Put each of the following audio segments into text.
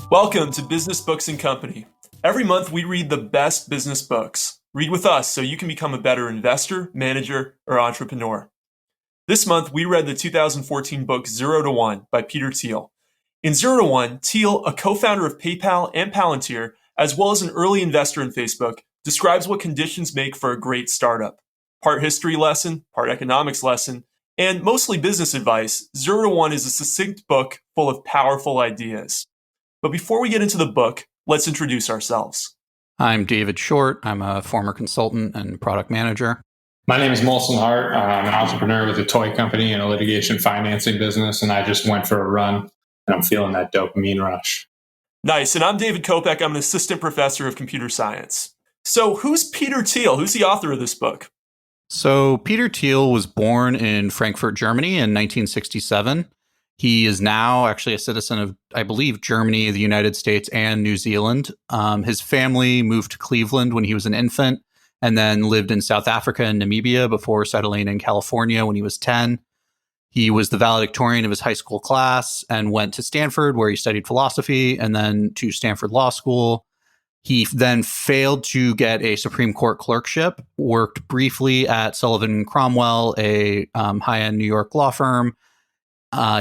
Welcome to Business Books and Company. Every month we read the best business books. Read with us so you can become a better investor, manager, or entrepreneur. This month we read the 2014 book 0 to 1 by Peter Thiel. In 0 to 1, Thiel, a co-founder of PayPal and Palantir, as well as an early investor in Facebook, describes what conditions make for a great startup. Part history lesson, part economics lesson, and mostly business advice, 0 to 1 is a succinct book full of powerful ideas. But before we get into the book, let's introduce ourselves. I'm David Short. I'm a former consultant and product manager. My name is Molson Hart. I'm an entrepreneur with a toy company and a litigation financing business, and I just went for a run, and I'm feeling that dopamine rush. Nice. And I'm David Kopek. I'm an assistant professor of computer science. So who's Peter Thiel? Who's the author of this book? So Peter Thiel was born in Frankfurt, Germany in 1967. He is now actually a citizen of, I believe, Germany, the United States, and New Zealand. His family moved to Cleveland when he was an infant and then lived in South Africa and Namibia before settling in California when he was 10. He was the valedictorian of his high school class and went to Stanford, where he studied philosophy, and then to Stanford Law School. He then failed to get a Supreme Court clerkship, worked briefly at Sullivan & Cromwell, a high-end New York law firm.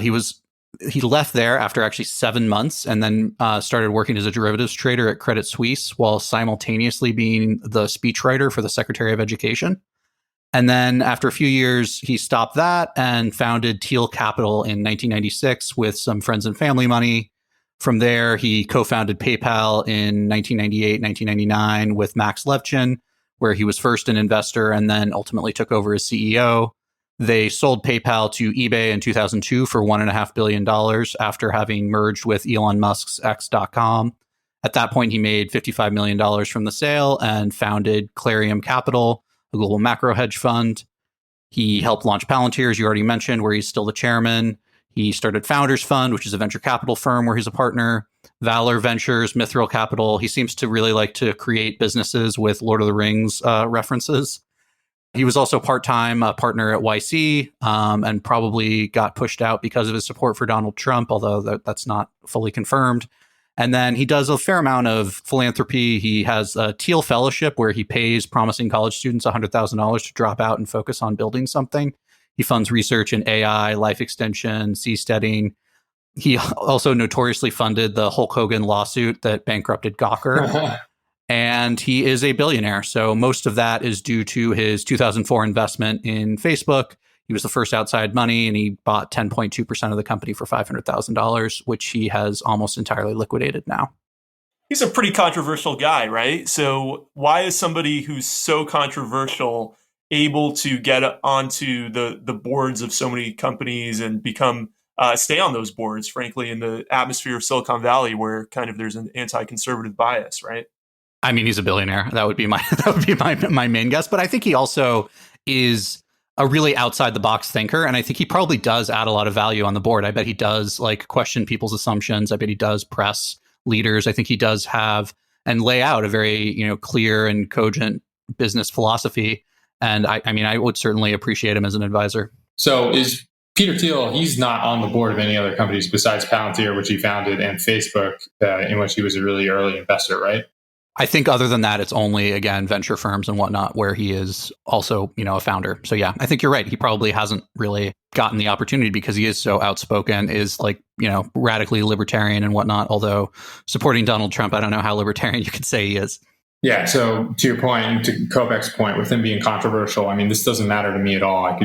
He left there after actually 7 months and then started working as a derivatives trader at Credit Suisse while simultaneously being the speechwriter for the Secretary of Education. And then after a few years, he stopped that and founded Thiel Capital in 1996 with some friends and family money. From there, he co-founded PayPal in 1998, 1999 with Max Levchin, where he was first an investor and then ultimately took over as CEO. They sold PayPal to eBay in 2002 for $1.5 billion after having merged with Elon Musk's X.com. At that point, he made $55 million from the sale and founded Clarium Capital, a global macro hedge fund. He helped launch Palantir, as you already mentioned, where he's still the chairman. He started Founders Fund, which is a venture capital firm where he's a partner. Valor Ventures, Mithril Capital. He seems to really like to create businesses with Lord of the Rings references. He was also part-time partner at YC and probably got pushed out because of his support for Donald Trump, although that's not fully confirmed. And then he does a fair amount of philanthropy. He has a Thiel Fellowship where he pays promising college students $100,000 to drop out and focus on building something. He funds research in AI, life extension, seasteading. He also notoriously funded the Hulk Hogan lawsuit that bankrupted Gawker. And he is a billionaire. So most of that is due to his 2004 investment in Facebook. He was the first outside money, and he bought 10.2% of the company for $500,000, which he has almost entirely liquidated now. He's a pretty controversial guy, right? So why is somebody who's so controversial able to get onto the boards of so many companies and become stay on those boards, frankly, in the atmosphere of Silicon Valley, where kind of there's an anti-conservative bias, right? I mean, he's a billionaire. That would be my main guess. But I think he also is a really outside the box thinker. And I think he probably does add a lot of value on the board. I bet he does question people's assumptions. I bet he does press leaders. I think he does have and lay out a very, clear and cogent business philosophy. And I would certainly appreciate him as an advisor. So is Peter Thiel, he's not on the board of any other companies besides Palantir, which he founded, and Facebook, in which he was a really early investor, right? I think other than that, it's only, again, venture firms and whatnot where he is also, a founder. So yeah, I think you're right. He probably hasn't really gotten the opportunity because he is so outspoken, is radically libertarian and whatnot. Although supporting Donald Trump, I don't know how libertarian you could say he is. Yeah. So to your point, to Kopek's point, with him being controversial, this doesn't matter to me at all. I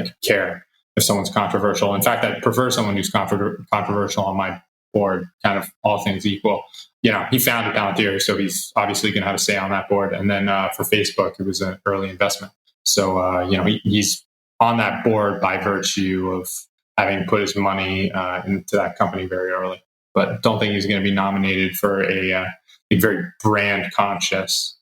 could care if someone's controversial. In fact, I'd prefer someone who's controversial on my board, kind of all things equal. He founded Palantir, so he's obviously going to have a say on that board. And then for Facebook, it was an early investment. So, he's on that board by virtue of having put his money into that company very early. But don't think he's going to be nominated for a very brand conscious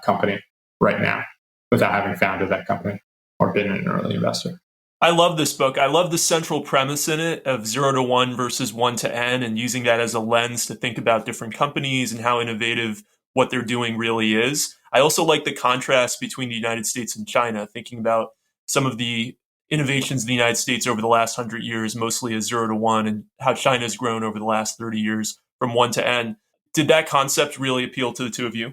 company right now without having founded that company or been an early investor. I love this book. I love the central premise in it of 0 to 1 versus 1 to N, and using that as a lens to think about different companies and how innovative what they're doing really is. I also like the contrast between the United States and China, thinking about some of the innovations in the United States over the last 100 years, mostly as 0 to 1, and how China's grown over the last 30 years from 1 to N. Did that concept really appeal to the two of you?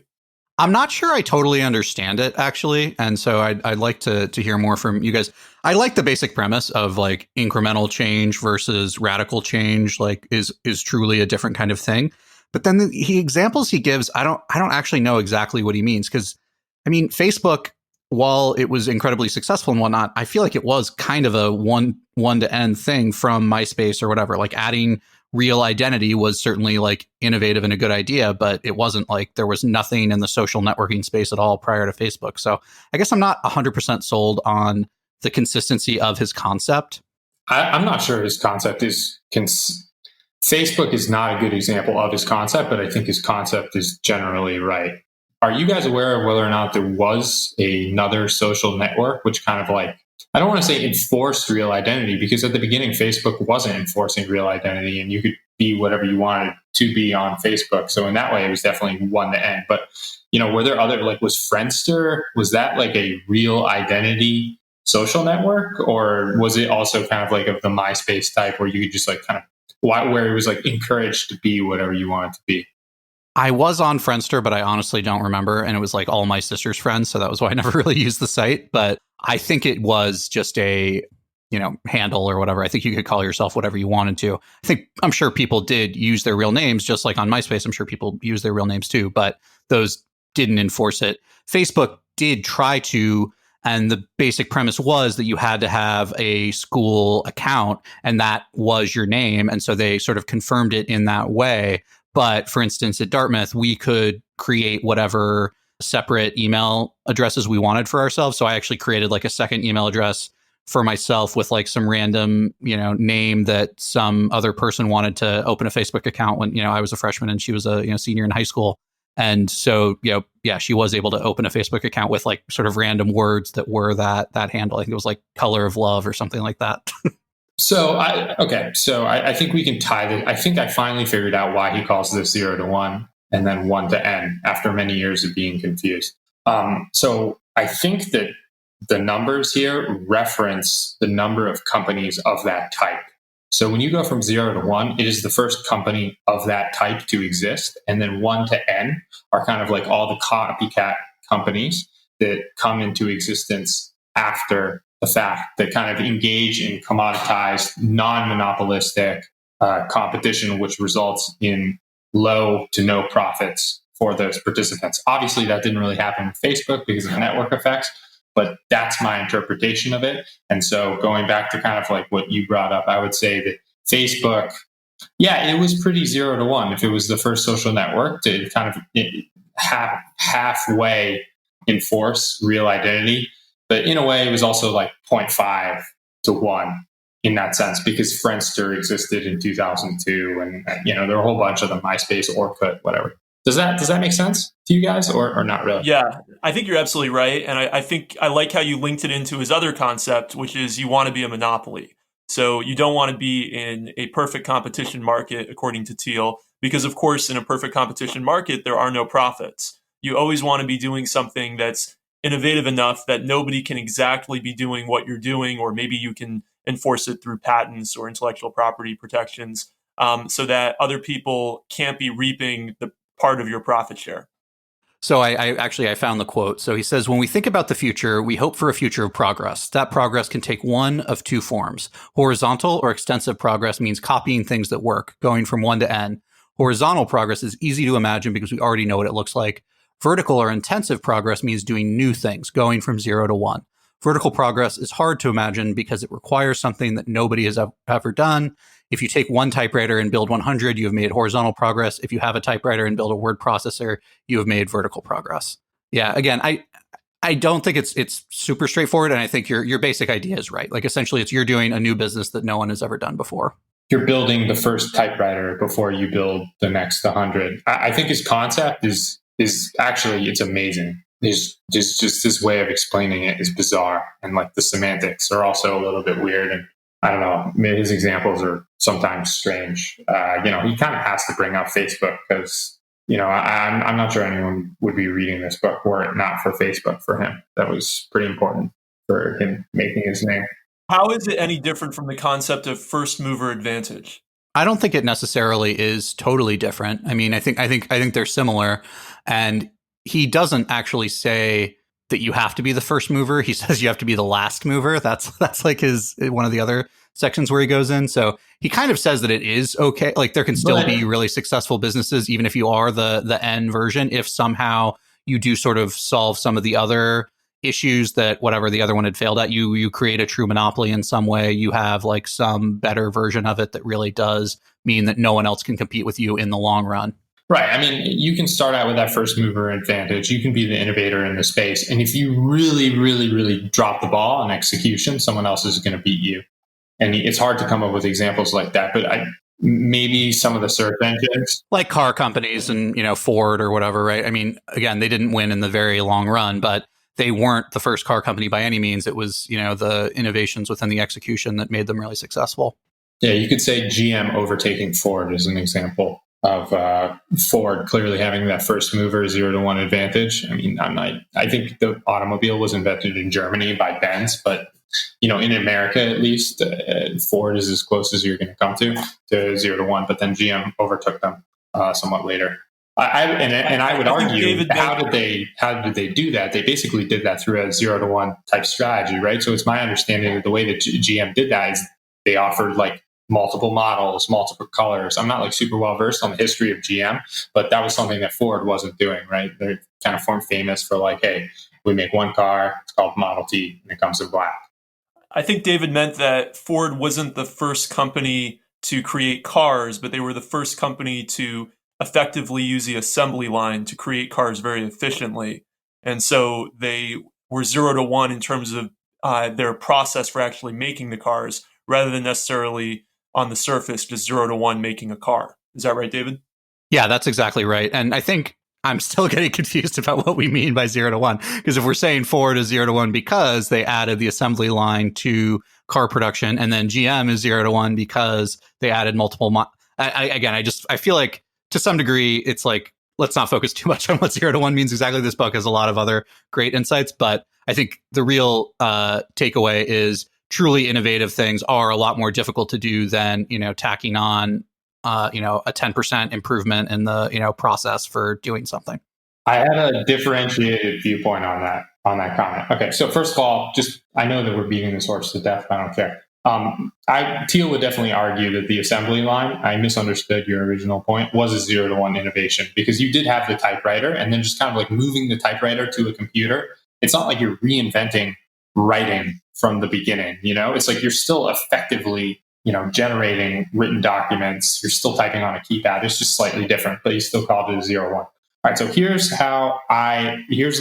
I'm not sure I totally understand it, actually. And so I'd like to hear more from you guys. I like the basic premise of like incremental change versus radical change, like is truly a different kind of thing. But then the examples he gives, I don't actually know exactly what he means. Because I mean, Facebook, while it was incredibly successful and whatnot, I feel like it was kind of a one to end thing from MySpace or whatever. Like adding real identity was certainly like innovative and a good idea, but it wasn't like there was nothing in the social networking space at all prior to Facebook. So I guess I'm not 100% sold on the consistency of his concept. I'm not sure his concept is. Facebook is not a good example of his concept, but I think his concept is generally right. Are you guys aware of whether or not there was another social network which kind of like, I don't want to say enforced real identity, because at the beginning, Facebook wasn't enforcing real identity and you could be whatever you wanted to be on Facebook. So in that way, it was definitely 1 to N. But, were there other, like, was Friendster, was that like a real identity social network? Or was it also kind of like of the MySpace type where you could just like kind of, where it was like encouraged to be whatever you wanted to be? I was on Friendster, but I honestly don't remember. And it was like all my sister's friends. So that was why I never really used the site. But I think it was just a, handle or whatever. I think you could call yourself whatever you wanted to. I'm sure people did use their real names, just like on MySpace. I'm sure people use their real names too, but those didn't enforce it. Facebook did try to, and the basic premise was that you had to have a school account and that was your name. And so they sort of confirmed it in that way. But for instance, at Dartmouth, we could create whatever separate email addresses we wanted for ourselves. So I actually created like a second email address for myself with like some random, name that some other person wanted to open a Facebook account when, I was a freshman and she was a senior in high school. And so, she was able to open a Facebook account with like sort of random words that were that handle. I think it was like color of love or something like that. So I think we can tie this. I think I finally figured out why he calls this 0 to 1 and then 1 to N after many years of being confused. So I think that the numbers here reference the number of companies of that type. So when you go from 0 to 1, it is the first company of that type to exist. And then 1 to N are kind of like all the copycat companies that come into existence after the fact, that kind of engage in commoditized, non-monopolistic competition, which results in low to no profits for those participants. Obviously, that didn't really happen with Facebook because of the network effects, but that's my interpretation of it. And so going back to kind of like what you brought up, I would say that Facebook, it was pretty 0 to 1. If it was the first social network to kind of halfway enforce real identity, but in a way, it was also like 0.5 to 1 in that sense, because Friendster existed in 2002, and there were a whole bunch of them, MySpace, Orkut, whatever. Does that make sense to you guys, or not really? Yeah, I think you're absolutely right, and I think I like how you linked it into his other concept, which is you want to be a monopoly. So you don't want to be in a perfect competition market, according to Thiel, because of course, in a perfect competition market, there are no profits. You always want to be doing something that's innovative enough that nobody can exactly be doing what you're doing, or maybe you can enforce it through patents or intellectual property protections, so that other people can't be reaping the part of your profit share. So I found the quote. So he says, when we think about the future, we hope for a future of progress. That progress can take one of two forms. Horizontal or extensive progress means copying things that work, going from 1 to N. Horizontal progress is easy to imagine because we already know what it looks like. Vertical or intensive progress means doing new things, going from 0 to 1. Vertical progress is hard to imagine because it requires something that nobody has ever done. If you take one typewriter and build 100, you have made horizontal progress. If you have a typewriter and build a word processor, you have made vertical progress. Yeah, again, I don't think it's super straightforward, and I think your basic idea is right. Like essentially, it's you're doing a new business that no one has ever done before. You're building the first typewriter before you build the next 100. I think his concept is actually, it's amazing. There's just this way of explaining it is bizarre, and like the semantics are also a little bit weird. And I don't know, maybe his examples are sometimes strange. He kind of has to bring up Facebook because I'm not sure anyone would be reading this book were it not for Facebook for him. That was pretty important for him making his name. How is it any different from the concept of first mover advantage? I don't think it necessarily is totally different. I mean, I think they're similar, and he doesn't actually say that you have to be the first mover. He says you have to be the last mover. That's like his one of the other sections where he goes in. So he kind of says that it is okay. Like there can still be really successful businesses, even if you are the end version, if somehow you do sort of solve some of the other issues that whatever the other one had failed at, you create a true monopoly in some way. You have like some better version of it that really does mean that no one else can compete with you in the long run. Right. I mean, you can start out with that first mover advantage. You can be the innovator in the space. And if you really, really, really drop the ball on execution, someone else is going to beat you. And it's hard to come up with examples like that, but maybe some of the search engines, like car companies and, Ford or whatever, right? I mean, again, they didn't win in the very long run, but they weren't the first car company by any means. It was, the innovations within the execution that made them really successful. Yeah, you could say GM overtaking Ford is an example of Ford clearly having that first mover 0-1 advantage. I mean, I think the automobile was invented in Germany by Benz, but in America at least, Ford is as close as you're going to come to 0-1. But then GM overtook them somewhat later. I would argue, how did they do that? They basically did that through a 0-1 type strategy, right? So it's my understanding that the way that GM did that is they offered like multiple models, multiple colors. I'm not like super well versed on the history of GM, but that was something that Ford wasn't doing, right? They're kind of famous for like, hey, we make one car, it's called Model T, and it comes in black. I think David meant that Ford wasn't the first company to create cars, but they were the first company to effectively use the assembly line to create cars very efficiently. And so they were 0-1 in terms of their process for actually making the cars, rather than necessarily on the surface, just 0-1 making a car. Is that right, David? Yeah, that's exactly right. And I think I'm still getting confused about what we mean by 0-1, because if we're saying Ford is 0-1 because they added the assembly line to car production, and then GM is 0-1 because they added multiple. I feel like to some degree, it's like, let's not focus too much on what 0-1 means exactly. This book has a lot of other great insights, but I think the real takeaway is truly innovative things are a lot more difficult to do than, tacking on, a 10% improvement in the, process for doing something. I had a differentiated viewpoint on that comment. Okay. So first of all, I know that we're beating this horse to death, but I don't care. Teal would definitely argue that the assembly line, I misunderstood your original point, was a 0-1 innovation, because you did have the typewriter, and then just kind of like moving the typewriter to a computer. It's not like you're reinventing writing from the beginning. It's like you're still effectively, generating written documents. You're still typing on a keypad. It's just slightly different, but you still called it a 0-1. All right. So here's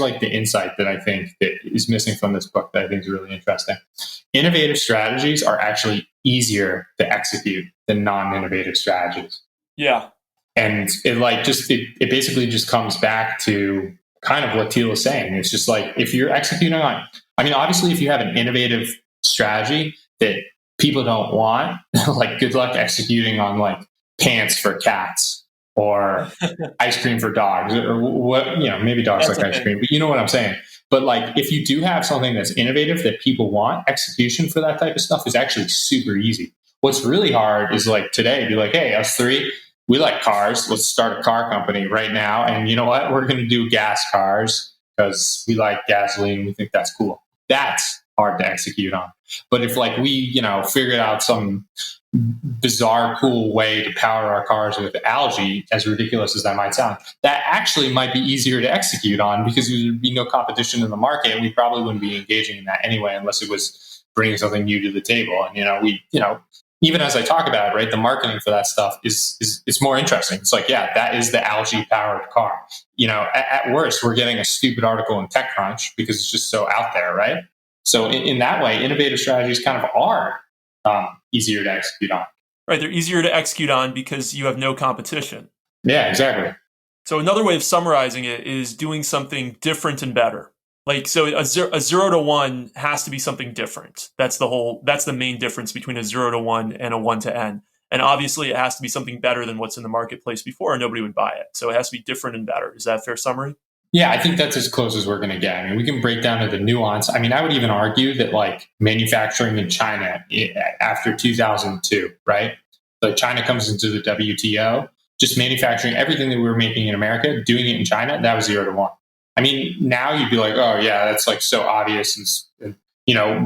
like the insight that I think that is missing from this book that I think is really interesting. Innovative strategies are actually easier to execute than non-innovative strategies. Yeah. And it basically just comes back to kind of what Teal is saying. It's just like, if you're executing on, obviously if you have an innovative strategy that people don't want, like good luck executing on like pants for cats or ice cream for dogs, or what, maybe dogs like ice cream, but you know what I'm saying. But like, if you do have something that's innovative that people want, execution for that type of stuff is actually super easy. What's really hard is like today, be like, hey, us three, we like cars. Let's start a car company right now. And you know what? We're going to do gas cars because we like gasoline. We think that's cool. That's hard to execute on. But if like we, figured out some bizarre, cool way to power our cars with algae, as ridiculous as that might sound, that actually might be easier to execute on, because there would be no competition in the market, and we probably wouldn't be engaging in that anyway, unless it was bringing something new to the table. And even as I talk about it, right, the marketing for that stuff is it's more interesting. It's like, yeah, that is the algae powered car. At worst, we're getting a stupid article in TechCrunch because it's just so out there, right? So in that way, innovative strategies kind of are easier to execute on. Right. They're easier to execute on because you have no competition. Yeah, exactly. So another way of summarizing it is doing something different and better. Like, so a 0-1 has to be something different. That's the main difference between a 0-1 and a 1-N. And obviously it has to be something better than what's in the marketplace before, or nobody would buy it. So it has to be different and better. Is that a fair summary? Yeah, I think that's as close as we're going to get. We can break down to the nuance. I would even argue that like manufacturing in China after 2002, right? Like China comes into the WTO, just manufacturing everything that we were making in America, doing it in China, that was 0 to 1. I mean, now you'd be like, oh yeah, that's like so obvious, and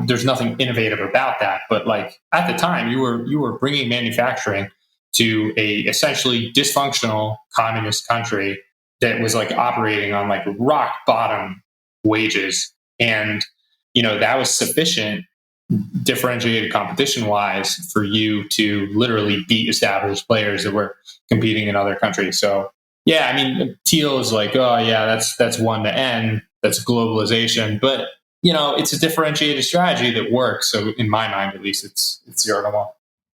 there's nothing innovative about that. But like at the time, you were bringing manufacturing to a essentially dysfunctional communist country that was like operating on like rock bottom wages, and that was sufficient, differentiated competition wise, for you to literally beat established players that were competing in other countries. So yeah, I mean, Thiel is like, oh yeah, that's one to N, that's globalization, but it's a differentiated strategy that works. So in my mind, at least, it's 0 to 1.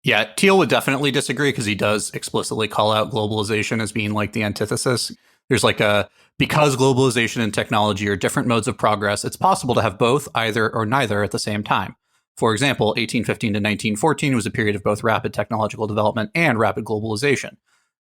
Yeah, Thiel would definitely disagree because he does explicitly call out globalization as being like the antithesis. There's like because globalization and technology are different modes of progress, it's possible to have both, either or neither at the same time. For example, 1815 to 1914 was a period of both rapid technological development and rapid globalization.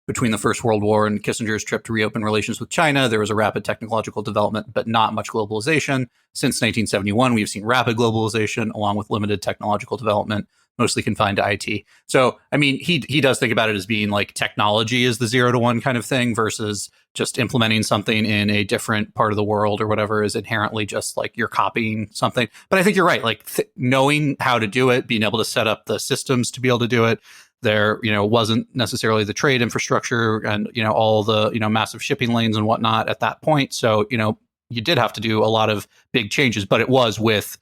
Between the First World War and Kissinger's trip to reopen relations with China, there was a rapid technological development, but not much globalization. Since 1971, we've seen rapid globalization along with limited technological development, mostly confined to IT. So, I mean, he does think about it as being like technology is the 0 to 1 kind of thing versus just implementing something in a different part of the world or whatever is inherently just like you're copying something. But I think you're right. Like knowing how to do it, being able to set up the systems to be able to do it. There, wasn't necessarily the trade infrastructure and, all the, massive shipping lanes and whatnot at that point. So, you did have to do a lot of big changes, but it was with,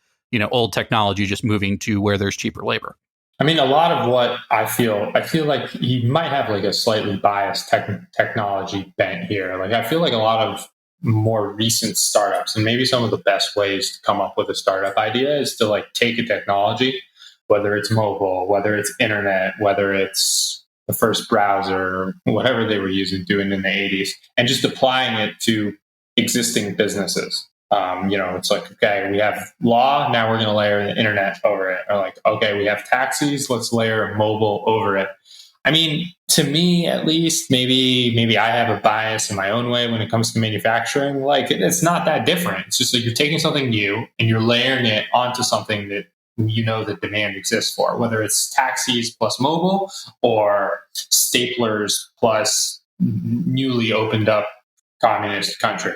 old technology just moving to where there's cheaper labor. I mean, a lot of what I feel like he might have like a slightly biased technology bent here. Like, I feel like a lot of more recent startups, and maybe some of the best ways to come up with a startup idea is to like take a technology, whether it's mobile, whether it's internet, whether it's the first browser, whatever they were doing in the 80s, and just applying it to existing businesses. It's like, okay, we have law, now we're going to layer the internet over it. Or like, okay, we have taxis, let's layer mobile over it. I mean, to me, at least, maybe I have a bias in my own way when it comes to manufacturing. Like, it's not that different. It's just like you're taking something new and you're layering it onto something that the demand exists for, whether it's taxis plus mobile or staplers plus newly opened up communist country.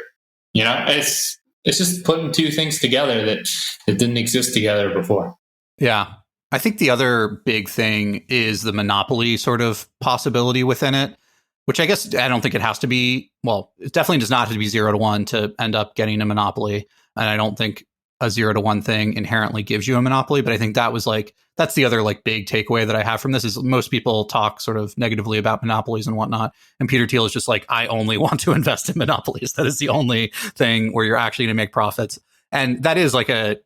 It's just putting two things together that didn't exist together before. Yeah. I think the other big thing is the monopoly sort of possibility within it, which I guess I don't think it has to be. Well, it definitely does not have to be 0 to 1 to end up getting a monopoly. And I don't think a 0 to 1 thing inherently gives you a monopoly. But I think that's the other like big takeaway that I have from this is most people talk sort of negatively about monopolies and whatnot. And Peter Thiel is just like, I only want to invest in monopolies. That is the only thing where you're actually going to make profits. And that is like a,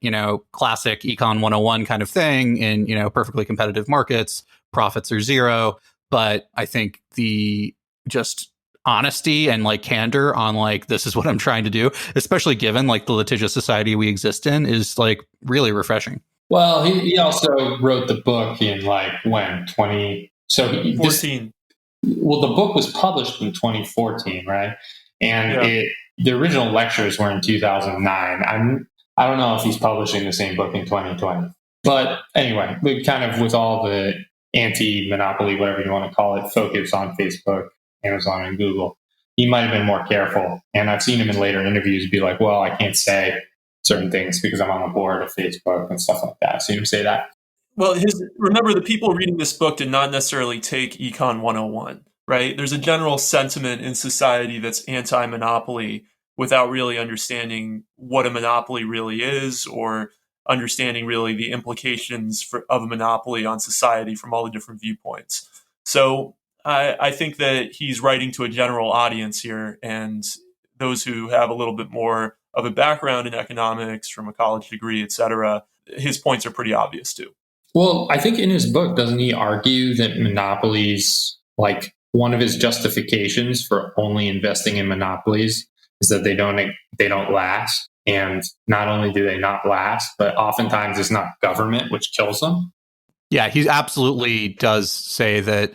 classic Econ 101 kind of thing in, perfectly competitive markets. Profits are 0. But I think the just honesty and like candor on like, this is what I'm trying to do, especially given like the litigious society we exist in, is like really refreshing. Well, he also wrote the book in like when 14. Well, the book was published in 2014, right? And the original lectures were in 2009. I don't know if he's publishing the same book in 2020. But anyway, kind of with all the anti-monopoly, whatever you want to call it, focus on Facebook, Amazon, and Google, he might have been more careful. And I've seen him in later interviews be like, well, I can't say certain things because I'm on the board of Facebook and stuff like that. I've seen him say that. Well, remember, the people reading this book did not necessarily take Econ 101, right? There's a general sentiment in society that's anti-monopoly without really understanding what a monopoly really is or understanding really the implications of a monopoly on society from all the different viewpoints. So I think that he's writing to a general audience here, and those who have a little bit more of a background in economics from a college degree, et cetera, his points are pretty obvious too. Well, I think in his book, doesn't he argue that monopolies, like one of his justifications for only investing in monopolies is that they don't last. And not only do they not last, but oftentimes it's not government which kills them. Yeah, he absolutely does say that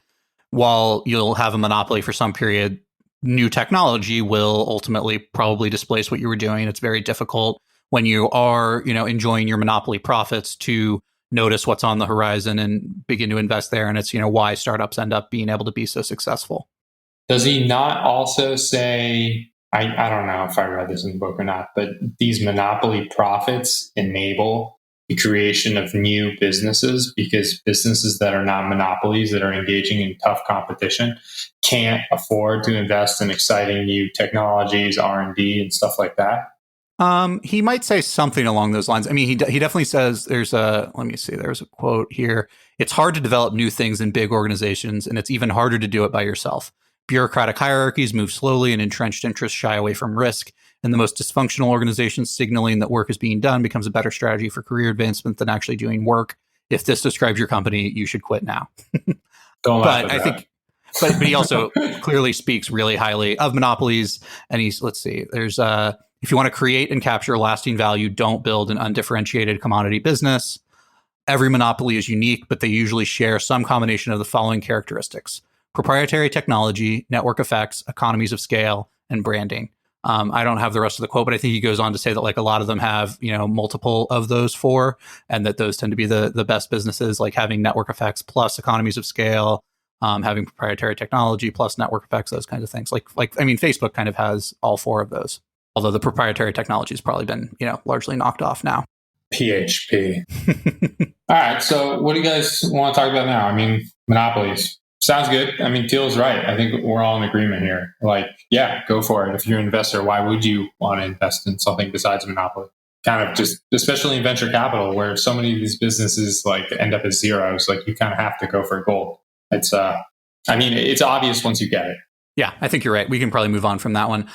while you'll have a monopoly for some period, new technology will ultimately probably displace what you were doing. It's very difficult when you are, enjoying your monopoly profits to notice what's on the horizon and begin to invest there. And it's, why startups end up being able to be so successful. Does he not also say, I don't know if I read this in the book or not, but these monopoly profits enable the creation of new businesses because businesses that are not monopolies, that are engaging in tough competition, can't afford to invest in exciting new technologies, R&D, and stuff like that? He might say something along those lines. I mean, he definitely says there's a quote here. It's hard to develop new things in big organizations, and it's even harder to do it by yourself. Bureaucratic hierarchies move slowly and entrenched interests shy away from risk. And the most dysfunctional organizations signaling that work is being done becomes a better strategy for career advancement than actually doing work. If this describes your company, you should quit now. But I think, but he also clearly speaks really highly of monopolies. And let's see, there's if you want to create and capture lasting value, don't build an undifferentiated commodity business. Every monopoly is unique, but they usually share some combination of the following characteristics: proprietary technology, network effects, economies of scale, and branding. I don't have the rest of the quote, but I think he goes on to say that like a lot of them have, multiple of those four, and that those tend to be the best businesses, like having network effects plus economies of scale, having proprietary technology plus network effects, those kinds of things. Facebook kind of has all four of those. Although the proprietary technology has probably been, largely knocked off now. PHP. All right. So what do you guys want to talk about now? I mean, monopolies. Sounds good. I mean, Teal's right. I think we're all in agreement here. Like, yeah, go for it. If you're an investor, why would you want to invest in something besides monopoly? Kind of just, especially in venture capital, where so many of these businesses like end up as zeros. Like, you kind of have to go for gold. It's, it's obvious once you get it. Yeah, I think you're right. We can probably move on from that one.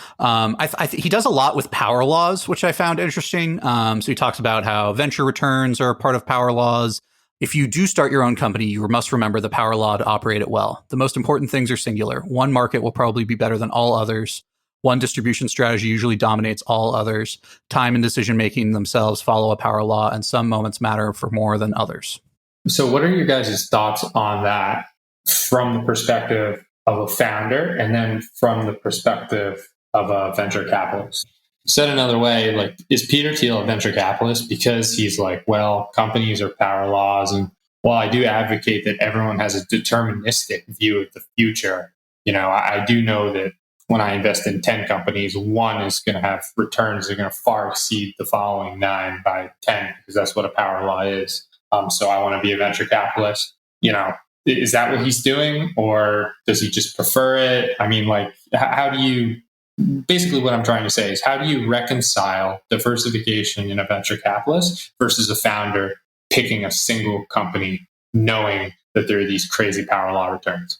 He does a lot with power laws, which I found interesting. So he talks about how venture returns are part of power laws. If you do start your own company, you must remember the power law to operate it well. The most important things are singular. One market will probably be better than all others. One distribution strategy usually dominates all others. Time and decision-making themselves follow a power law, and some moments matter for more than others. So what are your guys' thoughts on that from the perspective of a founder and then from the perspective of a venture capitalist? Said another way, like, is Peter Thiel a venture capitalist because he's like, well, companies are power laws, and while I do advocate that everyone has a deterministic view of the future, I do know that when I invest in 10 companies, one is going to have returns that are going to far exceed the following 9 by 10, because that's what a power law is. So I want to be a venture capitalist. Is that what he's doing, or does he just prefer it? I mean, like, how do you, basically what I'm trying to say is, how do you reconcile diversification in a venture capitalist versus a founder picking a single company, knowing that there are these crazy power law returns?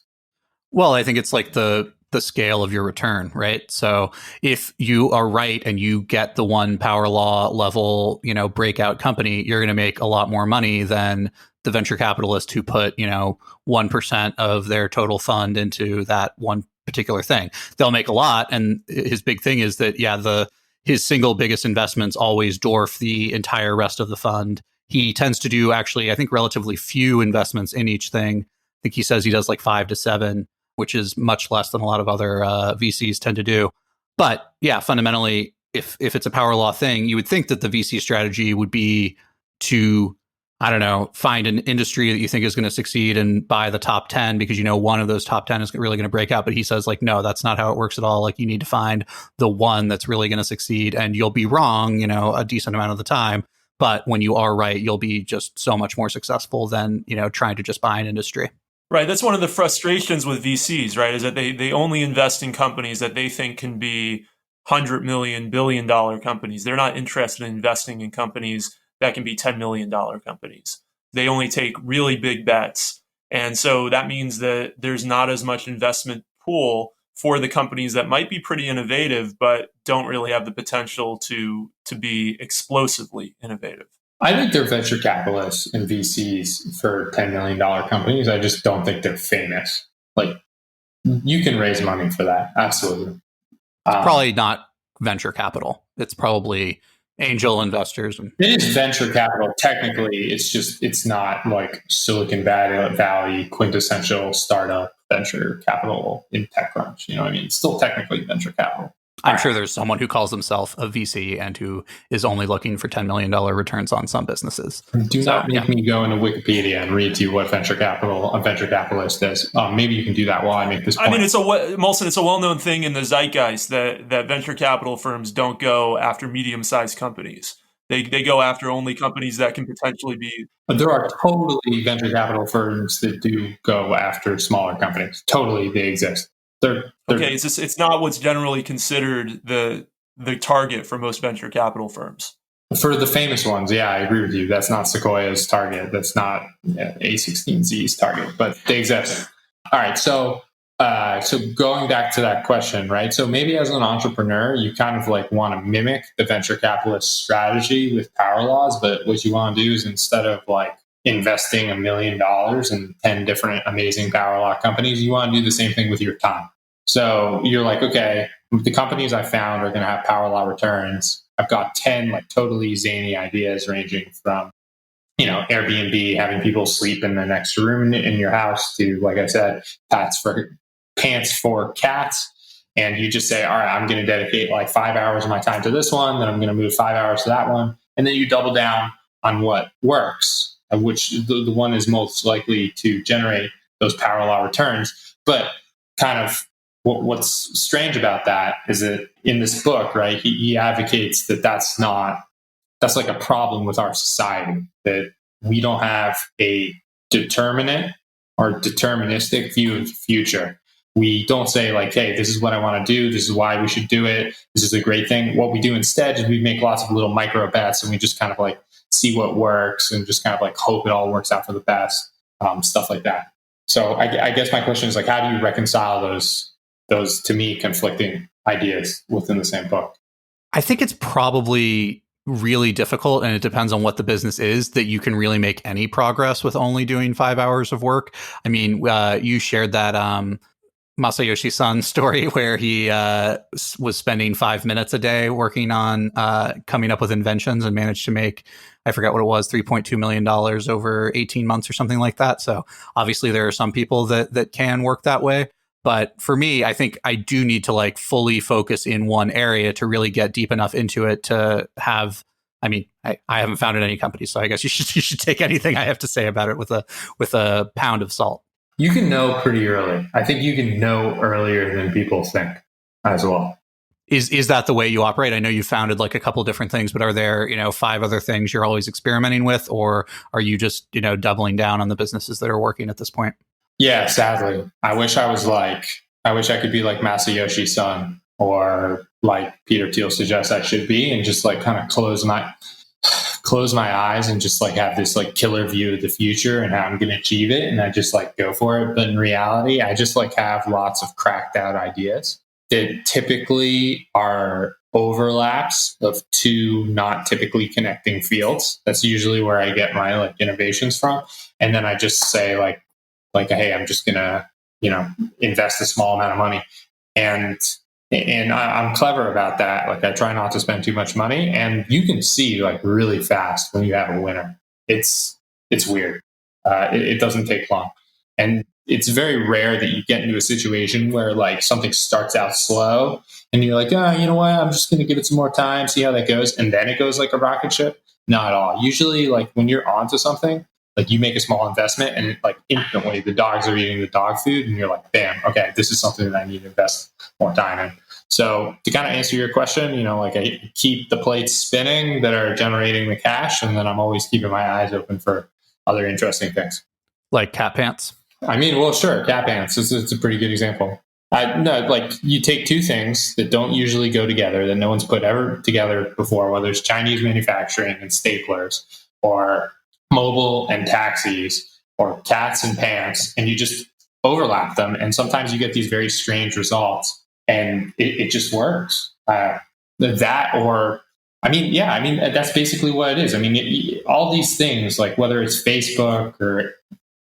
Well, I think it's like the scale of your return, right? So if you are right and you get the one power law level, breakout company, you're going to make a lot more money than the venture capitalist who put, 1% of their total fund into that one particular thing. They'll make a lot. And his big thing is that, his single biggest investments always dwarf the entire rest of the fund. He tends to do actually, I think, relatively few investments in each thing. I think he says he does like 5 to 7, which is much less than a lot of other VCs tend to do. But yeah, fundamentally, if it's a power law thing, you would think that the VC strategy would be to, find an industry that you think is going to succeed and buy the top 10 because one of those top 10 is really going to break out. But he says, like, no, that's not how it works at all. Like, you need to find the one that's really going to succeed, and you'll be wrong, a decent amount of the time. But when you are right, you'll be just so much more successful than, trying to just buy an industry. Right. That's one of the frustrations with VCs, right? Is that they only invest in companies that they think can be $100 million, $1 billion companies. They're not interested in investing in companies that can be $10 million companies. They only take really big bets. And so that means that there's not as much investment pool for the companies that might be pretty innovative, but don't really have the potential to be explosively innovative. I think they're venture capitalists and VCs for $10 million companies. I just don't think they're famous. Like, you can raise money for that. Absolutely. It's probably not venture capital. It's probably angel investors. It is venture capital. Technically, it's not like Silicon Valley quintessential startup venture capital in TechCrunch. You know what I mean? It's still technically venture capital. I'm sure there's someone who calls himself a VC and who is only looking for $10 million returns on some businesses. Do not make me go into Wikipedia and read to you what a venture capitalist is. Maybe you can do that while I make this point. I mean, Molson, it's a well-known thing in the zeitgeist that venture capital firms don't go after medium-sized companies. They go after only companies that can potentially be. But there are totally venture capital firms that do go after smaller companies. Totally, they exist. They're okay. It's not what's generally considered the target for most venture capital firms. For the famous ones, yeah, I agree with you. That's not Sequoia's target. That's not A16Z's target, but they exist. All right, so going back to that question, right? So maybe as an entrepreneur, you kind of like want to mimic the venture capitalist strategy with power laws, but what you want to do is instead of like investing $1 million in 10 different amazing power law companies, you want to do the same thing with your time. So you're like, okay, the companies I found are going to have power law returns. I've got 10 like totally zany ideas ranging from, Airbnb, having people sleep in the next room in your house to, like I said, pants for cats. And you just say, all right, I'm going to dedicate like 5 hours of my time to this one. Then I'm going to move 5 hours to that one. And then you double down on what works, which the one is most likely to generate those power law returns. But kind of what's strange about that is that in this book, right, he advocates that that's like a problem with our society, that we don't have a determinate or deterministic view of the future. We don't say like, hey, this is what I want to do. This is why we should do it. This is a great thing. What we do instead is we make lots of little micro bets and we just kind of like see what works and just kind of like hope it all works out for the best, stuff like that. So I guess my question is like, how do you reconcile those to me conflicting ideas within the same book? I think it's probably really difficult, and it depends on what the business is, that you can really make any progress with only doing 5 hours of work. I mean, you shared that Masayoshi-san story where he was spending 5 minutes a day working on coming up with inventions and managed to make, I forget what it was, $3.2 million over 18 months or something like that. So obviously there are some people that can work that way. But for me, I think I do need to like fully focus in one area to really get deep enough into it to have. I mean, I haven't founded any company, so I guess you should take anything I have to say about it with a pound of salt. You can know pretty early. I think you can know earlier than people think as well. Is that the way you operate? I know you founded like a couple different things, but are there 5 other things you're always experimenting with, or are you just doubling down on the businesses that are working at this point? Yeah, sadly. I wish I could be like Masayoshi-san or like Peter Thiel suggests I should be, and just like kind of close my eyes and just like have this like killer view of the future and how I'm going to achieve it. And I just like go for it. But in reality, I just like have lots of cracked out ideas that typically are overlaps of two not typically connecting fields. That's usually where I get my like innovations from. And then I just say like, hey, I'm just gonna, invest a small amount of money, and I'm clever about that. Like I try not to spend too much money, and you can see like really fast when you have a winner. It's weird. It doesn't take long, and it's very rare that you get into a situation where like something starts out slow, and you're like, you know what? I'm just gonna give it some more time, see how that goes, and then it goes like a rocket ship. Not at all. Usually, like when you're onto something, like you make a small investment and like instantly the dogs are eating the dog food and you're like, bam, okay, this is something that I need to invest more time in. So to kind of answer your question, like I keep the plates spinning that are generating the cash, and then I'm always keeping my eyes open for other interesting things. Like cat pants? I mean, well, sure, cat pants. It's a pretty good example. No, like you take two things that don't usually go together, that no one's put ever together before, whether it's Chinese manufacturing and staplers or mobile and taxis or cats and pants, and you just overlap them. And sometimes you get these very strange results, and it just works. That's basically what it is. I mean, all these things, like whether it's Facebook or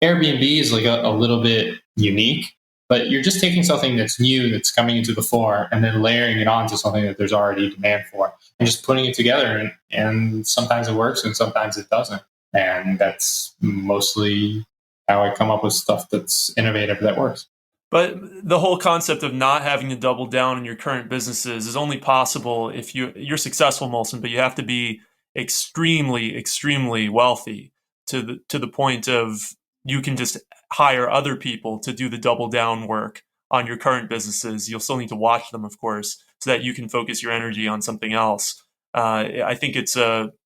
Airbnb is like a little bit unique, but you're just taking something that's new, that's coming into the fore, and then layering it onto something that there's already demand for, and just putting it together. And sometimes it works and sometimes it doesn't. And that's mostly how I come up with stuff that's innovative that works. But the whole concept of not having to double down on your current businesses is only possible if you're successful, Molson, but you have to be extremely, extremely wealthy to the point of you can just hire other people to do the double down work on your current businesses. You'll still need to watch them, of course, so that you can focus your energy on something else. I think it's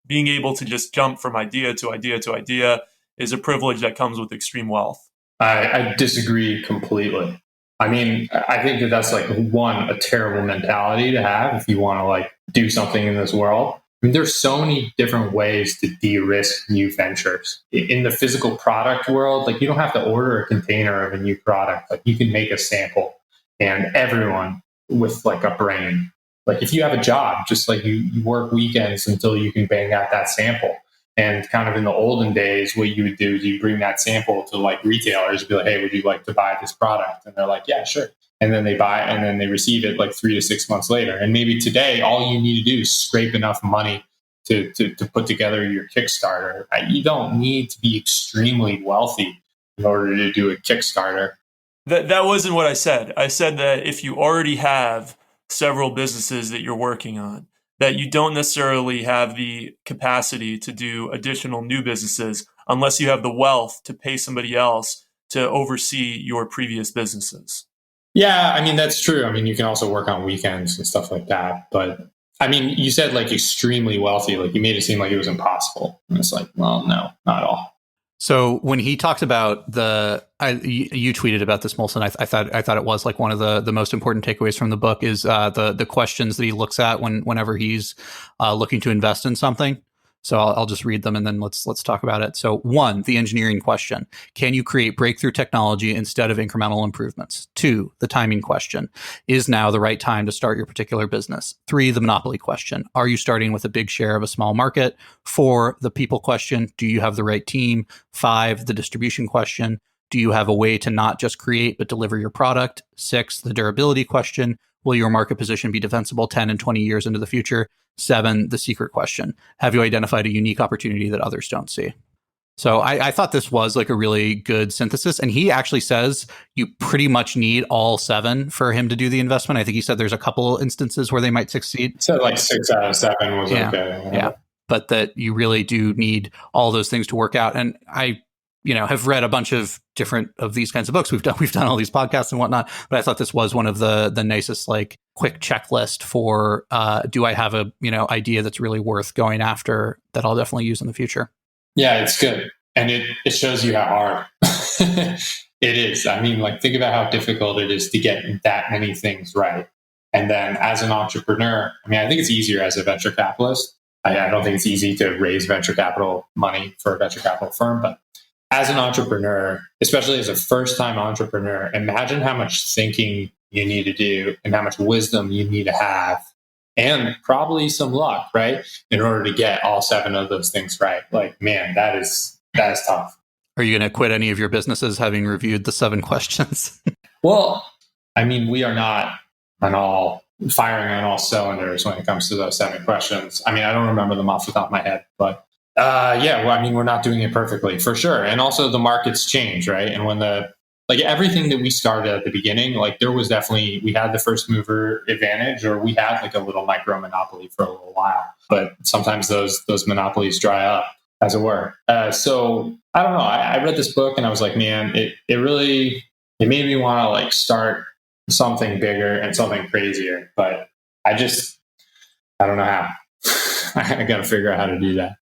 being able to just jump from idea to idea to idea is a privilege that comes with extreme wealth. I disagree completely. I mean, I think that that's like a terrible mentality to have if you want to like do something in this world. I mean, there's so many different ways to de-risk new ventures. In the physical product world, like you don't have to order a container of a new product. Like you can make a sample, and everyone with like a brain, like if you have a job, just like you work weekends until you can bang out that sample. And kind of in the olden days, what you would do is you bring that sample to like retailers, be like, hey, would you like to buy this product? And they're like, yeah, sure. And then they buy it and then they receive it like 3 to 6 months later. And maybe today, all you need to do is scrape enough money to put together your Kickstarter. You don't need to be extremely wealthy in order to do a Kickstarter. That wasn't what I said. I said that if you already have several businesses that you're working on, that you don't necessarily have the capacity to do additional new businesses unless you have the wealth to pay somebody else to oversee your previous businesses. Yeah, I mean, that's true. I mean, you can also work on weekends and stuff like that. But I mean, you said like extremely wealthy, like you made it seem like it was impossible. And it's like, well, no, not at all. So when he talks about you tweeted about this, Molson. I thought it was like one of the most important takeaways from the book is the questions that he looks at whenever he's looking to invest in something. So I'll just read them and then let's talk about it. So 1, the engineering question. Can you create breakthrough technology instead of incremental improvements? 2, the timing question. Is now the right time to start your particular business? 3, the monopoly question. Are you starting with a big share of a small market? 4, the people question. Do you have the right team? 5, the distribution question. Do you have a way to not just create, but deliver your product? 6, the durability question. Will your market position be defensible 10 and 20 years into the future? 7, the secret question. Have you identified a unique opportunity that others don't see? So I thought this was like a really good synthesis. And he actually says you pretty much need all 7 for him to do the investment. I think he said there's a couple instances where they might succeed. So like 6 out of 7 was okay. Yeah. But that you really do need all those things to work out. And I have read a bunch of different of these kinds of books. We've done all these podcasts and whatnot, but I thought this was one of the nicest, like quick checklist for, do I have a, idea that's really worth going after that I'll definitely use in the future? Yeah, it's good. And it shows you how hard it is. I mean, like think about how difficult it is to get that many things right. And then as an entrepreneur, I mean, I think it's easier as a venture capitalist. I don't think it's easy to raise venture capital money for a venture capital firm, but as an entrepreneur, especially as a first-time entrepreneur, imagine how much thinking you need to do and how much wisdom you need to have and probably some luck, right? In order to get all 7 of those things right. Like, man, that is tough. Are you going to quit any of your businesses having reviewed the 7 questions? Well, I mean, we are not firing on all cylinders when it comes to those 7 questions. I mean, I don't remember them off the top of my head, but I mean, we're not doing it perfectly for sure. And also the markets change, right? And when everything that we started at the beginning, like there was definitely, we had the first mover advantage or we had like a little micro monopoly for a little while, but sometimes those monopolies dry up, as it were. So I don't know. I read this book and I was like, man, it made me want to like start something bigger and something crazier, but I don't know how. I got to figure out how to do that.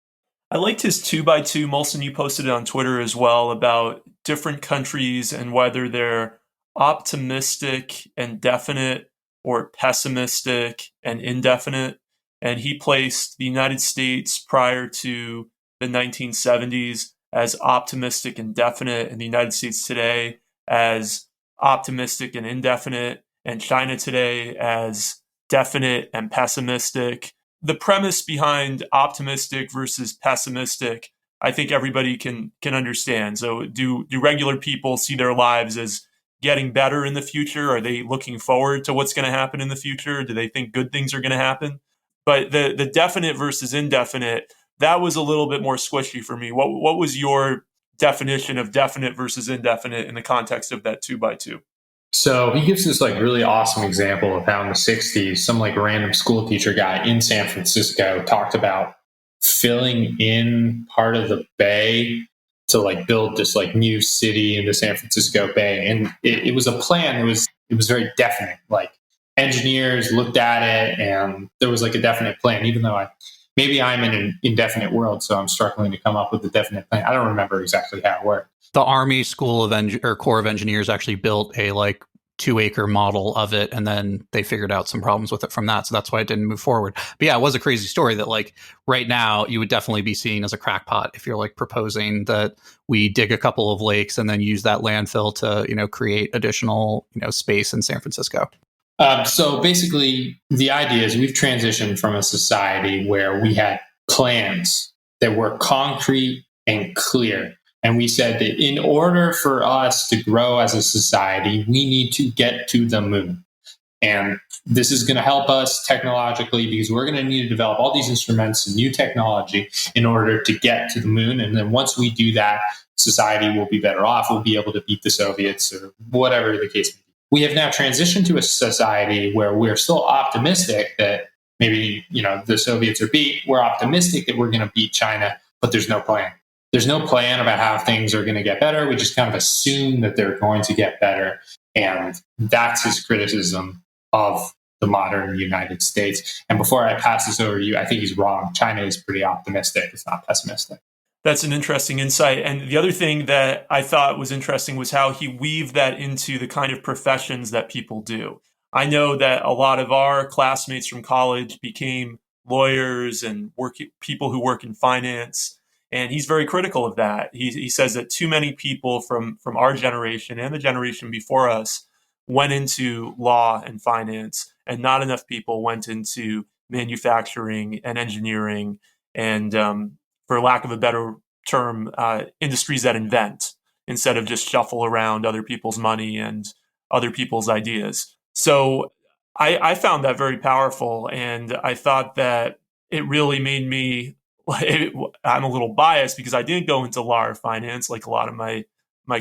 I liked his 2x2, Molson. You posted it on Twitter as well about different countries and whether they're optimistic and definite or pessimistic and indefinite. And he placed the United States prior to the 1970s as optimistic and definite, and the United States today as optimistic and indefinite, and China today as definite and pessimistic. The premise behind optimistic versus pessimistic, I think everybody can understand. So do regular people see their lives as getting better in the future? Are they looking forward to what's going to happen in the future? Do they think good things are going to happen? But the definite versus indefinite, that was a little bit more squishy for me. What was your definition of definite versus indefinite in the context of that 2x2? So he gives this like really awesome example of how in the 60s, some like random school teacher guy in San Francisco talked about filling in part of the bay to like build this like new city in the San Francisco Bay. And it was a plan. It was very definite. Like engineers looked at it and there was like a definite plan, even though maybe I'm in an indefinite world, so I'm struggling to come up with a definite plan. I don't remember exactly how it worked. The Army School of or Corps of Engineers actually built a like 2-acre model of it, and then they figured out some problems with it from that. So that's why it didn't move forward. But yeah, it was a crazy story that like right now you would definitely be seen as a crackpot if you're like proposing that we dig a couple of lakes and then use that landfill to, you know, create additional, you know, space in San Francisco. So basically, the idea is we've transitioned from a society where we had plans that were concrete and clear. And we said that in order for us to grow as a society, we need to get to the moon. And this is going to help us technologically because we're going to need to develop all these instruments and new technology in order to get to the moon. And then once we do that, society will be better off. We'll be able to beat the Soviets or whatever the case may be. We have now transitioned to a society where we're still optimistic that maybe, you know, the Soviets are beat. We're optimistic that we're going to beat China, but there's no plan. There's no plan about how things are going to get better. We just kind of assume that they're going to get better. And that's his criticism of the modern United States. And before I pass this over to you, I think he's wrong. China is pretty optimistic. It's not pessimistic. That's an interesting insight. And the other thing that I thought was interesting was how he weaved that into the kind of professions that people do. I know that a lot of our classmates from college became lawyers and people who work in finance. And he's very critical of that. He says that too many people from our generation and the generation before us went into law and finance, and not enough people went into manufacturing and engineering and, for lack of a better term, industries that invent instead of just shuffle around other people's money and other people's ideas. So I found that very powerful, and I thought that it really made me. I'm a little biased because I didn't go into law or finance like a lot of my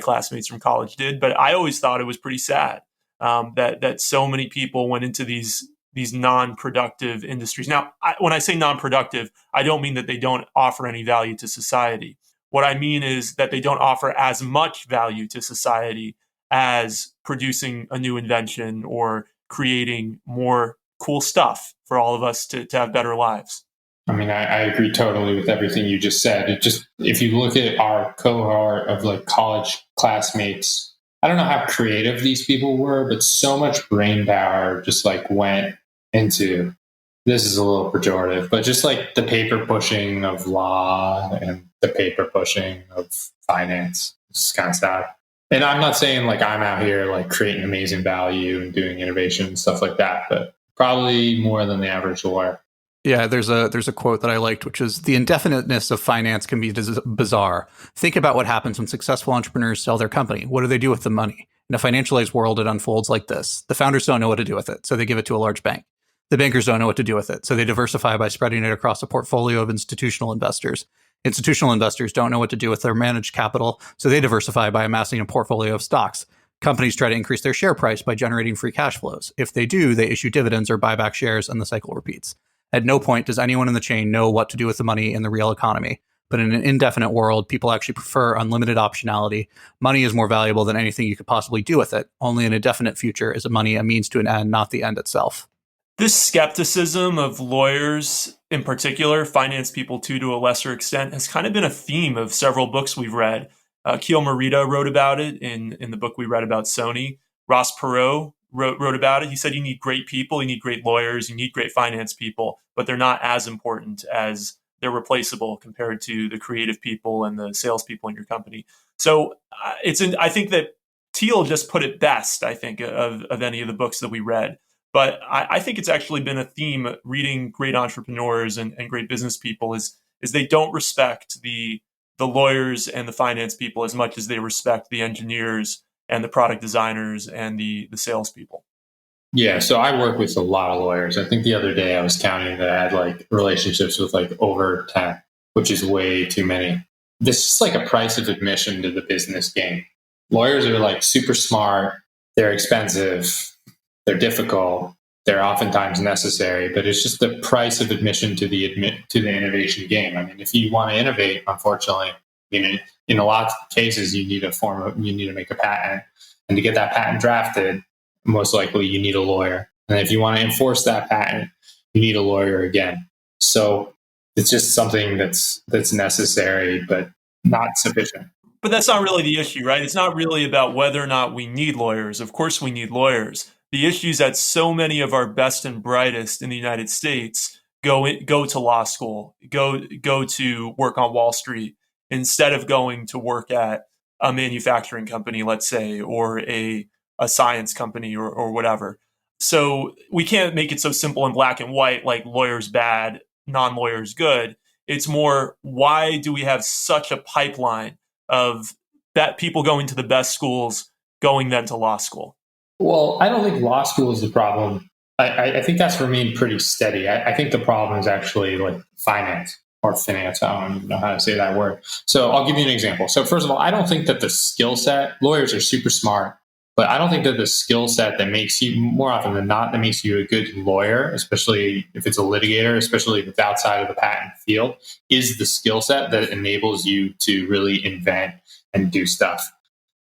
classmates from college did, but I always thought it was pretty sad that so many people went into these non-productive industries. Now, when I say non-productive, I don't mean that they don't offer any value to society. What I mean is that they don't offer as much value to society as producing a new invention or creating more cool stuff for all of us to have better lives. I mean, I agree totally with everything you just said. It just, if you look at our cohort of like college classmates, I don't know how creative these people were, but so much brain power just like went into, this is a little pejorative, but just like the paper pushing of law and the paper pushing of finance. It's kind of sad. And I'm not saying like I'm out here like creating amazing value and doing innovation and stuff like that, but probably more than the average lawyer. Yeah, there's a quote that I liked, which is the indefiniteness of finance can be bizarre. Think about what happens when successful entrepreneurs sell their company. What do they do with the money? In a financialized world, it unfolds like this. The founders don't know what to do with it, so they give it to a large bank. The bankers don't know what to do with it, so they diversify by spreading it across a portfolio of institutional investors. Institutional investors don't know what to do with their managed capital, so they diversify by amassing a portfolio of stocks. Companies try to increase their share price by generating free cash flows. If they do, they issue dividends or buy back shares, and the cycle repeats. At no point does anyone in the chain know what to do with the money in the real economy. But in an indefinite world, people actually prefer unlimited optionality. Money is more valuable than anything you could possibly do with it. Only in a definite future is money a means to an end, not the end itself. This skepticism of lawyers, in particular, finance people too, to a lesser extent, has kind of been a theme of several books we've read. Keel Morita wrote about it in the book we read about S1E. Ross Perot wrote about it. He said you need great people, you need great lawyers, you need great finance people, but they're not as important as they're replaceable compared to the creative people and the salespeople in your company. So I think that Thiel just put it best, I think, of any of the books that we read. But I think it's actually been a theme reading great entrepreneurs and great business people is they don't respect the lawyers and the finance people as much as they respect the engineers and the product designers and the salespeople. Yeah, so I work with a lot of lawyers. I think the other day I was counting that I had like relationships with like over 10, which is way too many. This is like a price of admission to the business game. Lawyers are like super smart. they're expensive, they're difficult, they're oftentimes necessary, but it's just the price of admission to the innovation game. I mean, if you want to innovate, unfortunately, in a lot of cases, you need to make a patent, and to get that patent drafted, most likely you need a lawyer. And if you want to enforce that patent, you need a lawyer again. So it's just something that's necessary, but not sufficient. But that's not really the issue, right? It's not really about whether or not we need lawyers. Of course we need lawyers. The issue is that so many of our best and brightest in the United States go to law school, go to work on Wall Street instead of going to work at a manufacturing company, let's say, or a science company or whatever. So we can't make it so simple and black and white, like lawyers bad, non-lawyers good. It's more, why do we have such a pipeline of that people going to the best schools, going then to law school? Well, I don't think law school is the problem. I think that's remained pretty steady. I think the problem is actually like finance. I don't even know how to say that word. So I'll give you an example. So first of all, I don't think that the skill set, lawyers are super smart, but I don't think that the skill set that makes you, more often than not, that makes you a good lawyer, especially if it's a litigator, especially if it's outside of the patent field, is the skill set that enables you to really invent and do stuff.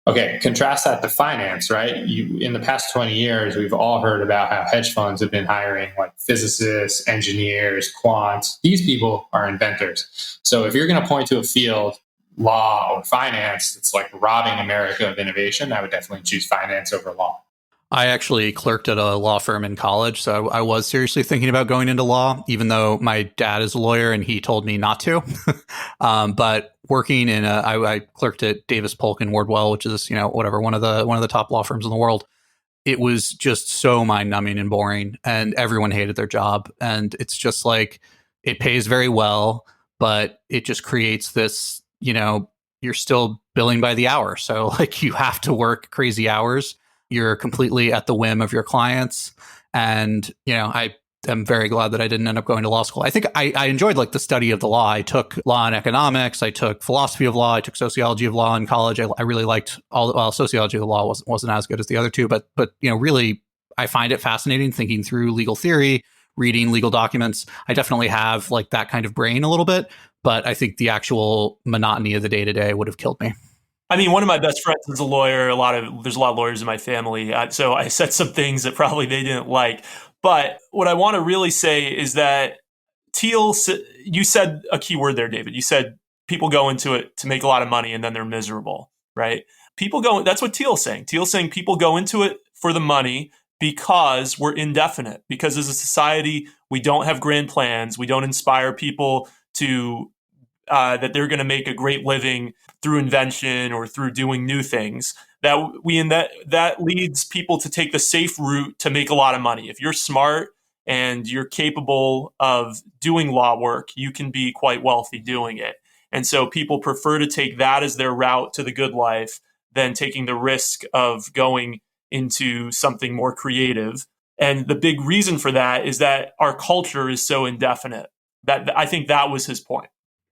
Okay, contrast that to finance, right? In the past 20 years, we've all heard about how hedge funds have been hiring like physicists, engineers, quants. These people are inventors. So if you're going to point to a field, law or finance, that's like robbing America of innovation, I would definitely choose finance over law. I actually clerked at a law firm in college, so I was seriously thinking about going into law, even though my dad is a lawyer and he told me not to. But working I clerked at Davis Polk and Wardwell, which is one of the top law firms in the world. It was just so mind numbing and boring, and everyone hated their job. And it's just like, it pays very well, but it just creates this, you're still billing by the hour, so like you have to work crazy hours. You're completely at the whim of your clients. And, I am very glad that I didn't end up going to law school. I think I enjoyed like the study of the law. I took law and economics. I took philosophy of law. I took sociology of law in college. I really liked sociology of the law wasn't as good as the other two, but really I find it fascinating thinking through legal theory, reading legal documents. I definitely have like that kind of brain a little bit, but I think the actual monotony of the day to day would have killed me. I mean, one of my best friends is a lawyer. There's a lot of lawyers in my family. So I said some things that probably they didn't like. But what I want to really say is that Thiel, you said a key word there, David. You said people go into it to make a lot of money and then they're miserable, right? That's what Thiel's saying. Thiel's saying people go into it for the money because we're indefinite. Because as a society, we don't have grand plans. We don't inspire people to that they're going to make a great living through invention or through doing new things. That leads people to take the safe route to make a lot of money. If you're smart and you're capable of doing law work, you can be quite wealthy doing it. And so people prefer to take that as their route to the good life than taking the risk of going into something more creative. And the big reason for that is that our culture is so indefinite. That I think that was his point.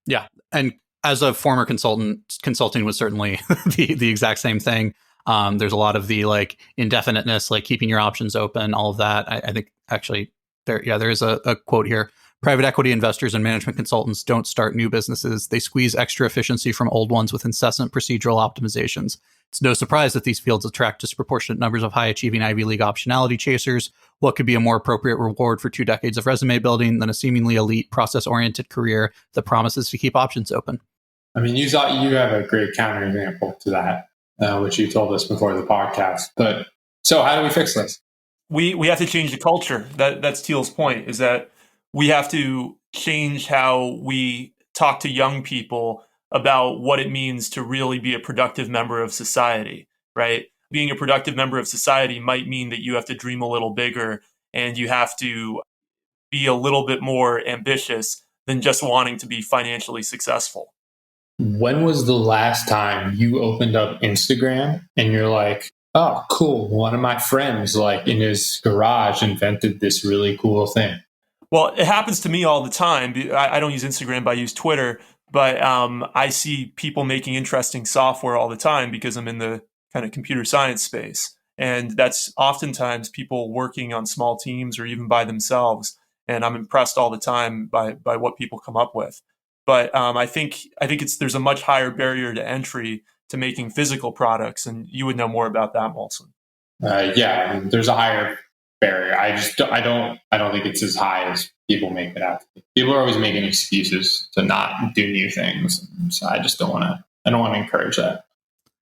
Yeah. And as a former consultant, consulting was certainly the exact same thing. There's a lot of the like indefiniteness, like keeping your options open, all of that. I think actually there is a quote here. Private equity investors and management consultants don't start new businesses. They squeeze extra efficiency from old ones with incessant procedural optimizations. It's no surprise that these fields attract disproportionate numbers of high-achieving Ivy League optionality chasers. What could be a more appropriate reward for 2 decades of resume building than a seemingly elite, process-oriented career that promises to keep options open? I mean, you have a great counterexample to that, which you told us before the podcast. But so how do we fix this? We have to change the culture. That's Thiel's point, is that we have to change how we talk to young people about what it means to really be a productive member of society, right? Being a productive member of society might mean that you have to dream a little bigger and you have to be a little bit more ambitious than just wanting to be financially successful. When was the last time you opened up Instagram and you're like, oh, cool, one of my friends like in his garage invented this really cool thing? Well, it happens to me all the time. I don't use Instagram, but I use Twitter. But I see people making interesting software all the time because I'm in the kind of computer science space. And that's oftentimes people working on small teams or even by themselves. And I'm impressed all the time by what people come up with. But I think there's a much higher barrier to entry to making physical products, and you would know more about that, Molson. Yeah, I mean, there's a higher barrier. I don't think it's as high as people make it out to be. People are always making excuses to not do new things. So I just don't want to. I don't want to encourage that.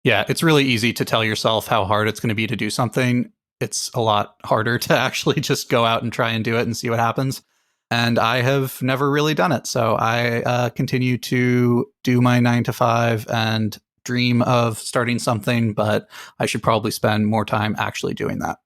Yeah, it's really easy to tell yourself how hard it's going to be to do something. It's a lot harder to actually just go out and try and do it and see what happens. And I have never really done it. So I continue to do my 9 to 5 and dream of starting something, but I should probably spend more time actually doing that.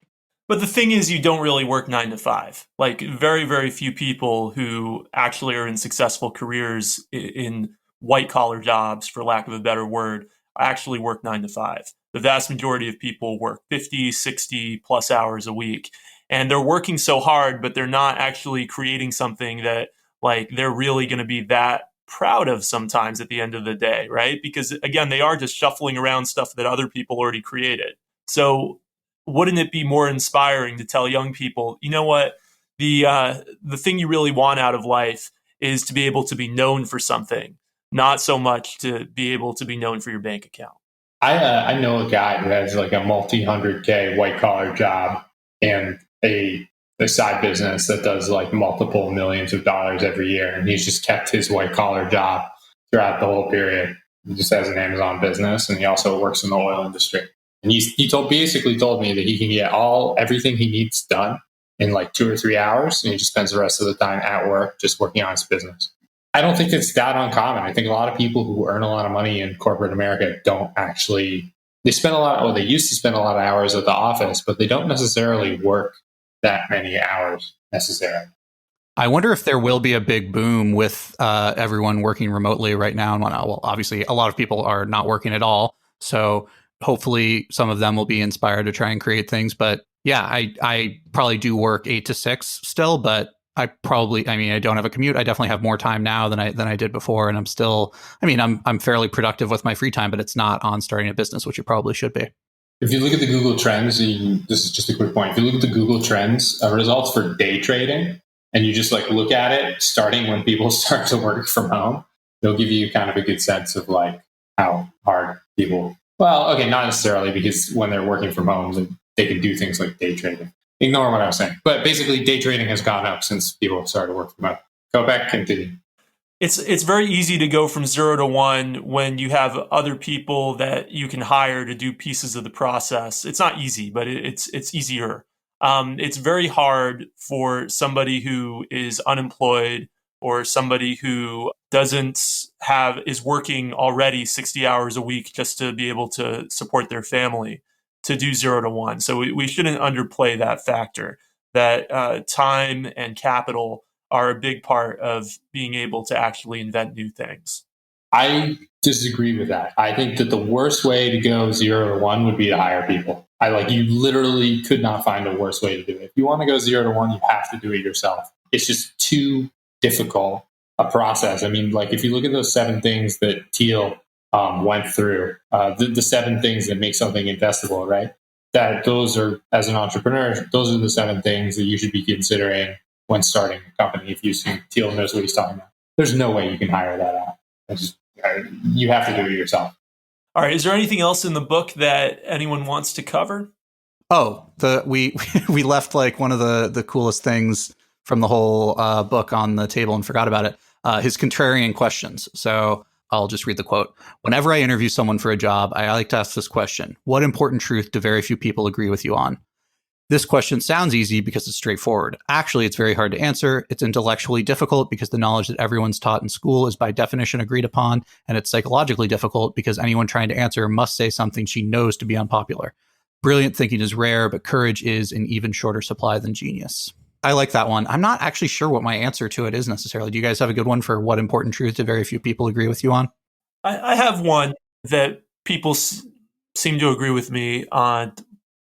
But the thing is, you don't really work 9 to 5. Like very, very few people who actually are in successful careers in white collar jobs, for lack of a better word, actually work 9 to 5. The vast majority of people work 50, 60 plus hours a week. And they're working so hard, but they're not actually creating something that like they're really going to be that proud of sometimes at the end of the day, right? Because again, they are just shuffling around stuff that other people already created. So wouldn't it be more inspiring to tell young people, you know what, the thing you really want out of life is to be able to be known for something, not so much to be able to be known for your bank account. I know a guy who has like a multi-100K white collar job and a side business that does like multiple millions of dollars every year, and he's just kept his white collar job throughout the whole period. He just has an Amazon business, and he also works in the oil industry. And he basically told me that he can get everything he needs done in like 2 or 3 hours, and he just spends the rest of the time at work just working on his business. I don't think it's that uncommon. I think a lot of people who earn a lot of money in corporate America don't actually, they used to spend a lot of hours at the office, but they don't necessarily work that many hours necessarily. I wonder if there will be a big boom with everyone working remotely right now. And well, obviously, a lot of people are not working at all. So hopefully some of them will be inspired to try and create things. But yeah, I probably do work 8 to 6 still, but I don't have a commute. I definitely have more time now than I did before. And I'm fairly productive with my free time, but it's not on starting a business, which it probably should be. If you look at the Google Trends, this is just a quick point. If you look at the Google Trends results for day trading, and you just like look at it starting when people start to work from home, they'll give you kind of a good sense of like how hard people. Well, okay, not necessarily, because when they're working from home, they can do things like day trading. Ignore what I was saying, but basically, day trading has gone up since people have started working from home. Go back, continue. It's very easy to go from 0 to 1 when you have other people that you can hire to do pieces of the process. It's not easy, but it's easier. It's very hard for somebody who is unemployed or somebody who is working already 60 hours a week just to be able to support their family to do 0 to 1. So we shouldn't underplay that factor, that time and capital are a big part of being able to actually invent new things. I disagree with that. I think that the worst way to go 0 to 1 would be to hire people. You literally could not find a worse way to do it. If you want to go 0 to 1, you have to do it yourself. It's just too difficult a process. I mean, like if you look at those 7 things that Thiel went through, the 7 things that make something investable, right? That those are, as an entrepreneur, those are the 7 things that you should be considering when starting a company. If you assume Thiel knows what he's talking about, there's no way you can hire that out. You have to do it yourself. All right. Is there anything else in the book that anyone wants to cover? Oh, we left like one of the coolest things from the whole book on the table and forgot about it. His contrarian questions. So I'll just read the quote. Whenever I interview someone for a job, I like to ask this question: what important truth do very few people agree with you on? This question sounds easy because it's straightforward. Actually, it's very hard to answer. It's intellectually difficult because the knowledge that everyone's taught in school is by definition agreed upon, and it's psychologically difficult because anyone trying to answer must say something she knows to be unpopular. Brilliant thinking is rare, but courage is in even shorter supply than genius. I like that one. I'm not actually sure what my answer to it is necessarily. Do you guys have a good one for what important truth do very few people agree with you on? I have one that people seem to agree with me on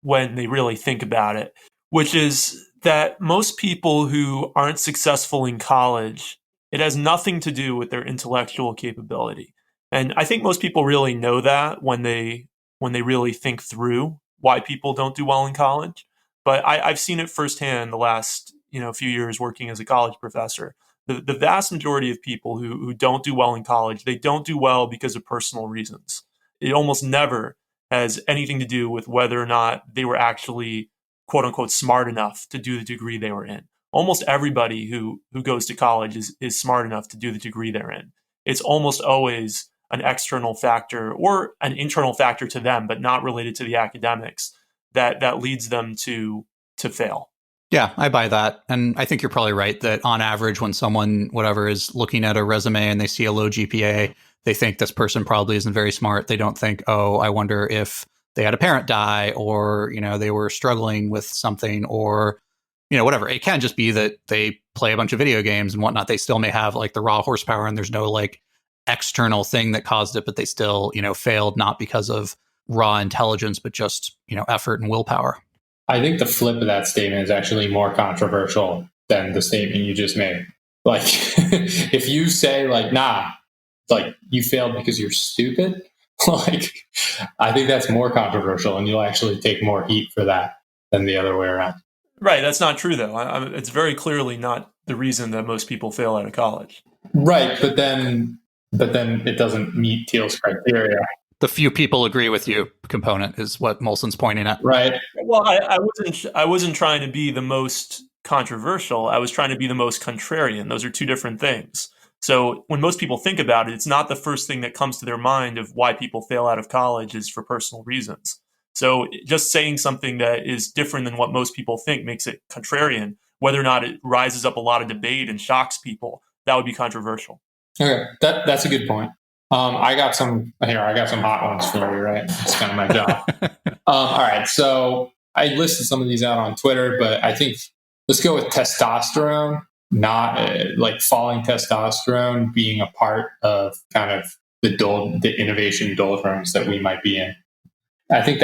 when they really think about it, which is that most people who aren't successful in college, it has nothing to do with their intellectual capability. And I think most people really know that when they really think through why people don't do well in college. But I've seen it firsthand the last few years working as a college professor. The vast majority of people who don't do well in college, they don't do well because of personal reasons. It almost never has anything to do with whether or not they were actually, quote unquote, smart enough to do the degree they were in. Almost everybody who goes to college is smart enough to do the degree they're in. It's almost always an external factor or an internal factor to them, but not related to the academics that leads them to fail. Yeah, I buy that. And I think you're probably right that on average, when someone, whatever, is looking at a resume and they see a low GPA, they think this person probably isn't very smart. They don't think, oh, I wonder if they had a parent die or, they were struggling with something or, whatever. It can just be that they play a bunch of video games and whatnot. They still may have like the raw horsepower and there's no like external thing that caused it, but they still, failed not because of raw intelligence, but just, effort and willpower. I think the flip of that statement is actually more controversial than the statement you just made. Like, if you say like, nah, like you failed because you're stupid, like, I think that's more controversial and you'll actually take more heat for that than the other way around. Right. That's not true, though. It's very clearly not the reason that most people fail out of college. Right. But then it doesn't meet Thiel's criteria. The few people agree with you component is what Molson's pointing at. Right. Well, I wasn't trying to be the most controversial. I was trying to be the most contrarian. Those are two different things. So when most people think about it, it's not the first thing that comes to their mind of why people fail out of college is for personal reasons. So just saying something that is different than what most people think makes it contrarian. Whether or not it rises up a lot of debate and shocks people, that would be controversial. Okay, that's a good point. I got some hot ones for you, right? It's kind of my job. All right, so I listed some of these out on Twitter, but I think let's go with testosterone, not like falling testosterone being a part of kind of the innovation doldrums that we might be in. I think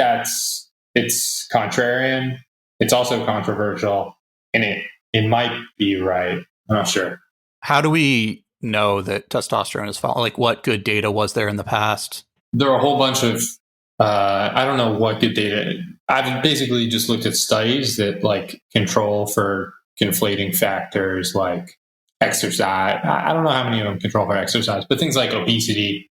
it's contrarian. It's also controversial, and it might be right. I'm not sure. How do we know that testosterone is falling? Like, what good data was there in the past? There are a whole bunch of I don't know what good data. I've basically just looked at studies that like control for conflating factors like exercise. I don't know how many of them control for exercise, but things like obesity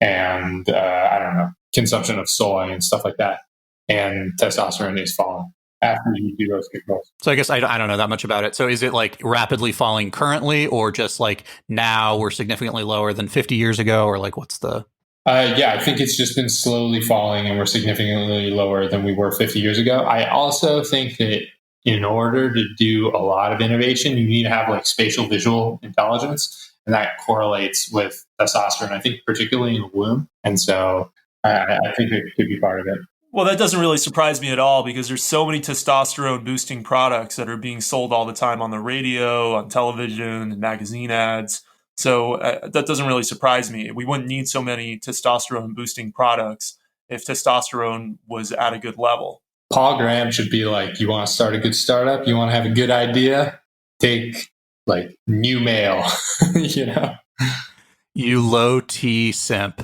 and I don't know, consumption of soy and stuff like that. And testosterone is falling after you do those controls. So I guess I don't know that much about it. So is it like rapidly falling currently, or just like now we're significantly lower than 50 years ago, or like what's the... Yeah, I think it's just been slowly falling and we're significantly lower than we were 50 years ago. I also think that in order to do a lot of innovation, you need to have like spatial visual intelligence, and that correlates with testosterone, I think, particularly in the womb. And so I think it could be part of it. Well, that doesn't really surprise me at all because there's so many testosterone boosting products that are being sold all the time on the radio, on television, and magazine ads. So that doesn't really surprise me. We wouldn't need so many testosterone boosting products if testosterone was at a good level. Paul Graham should be like, you want to start a good startup? You want to have a good idea? Take like new male, You low T simp.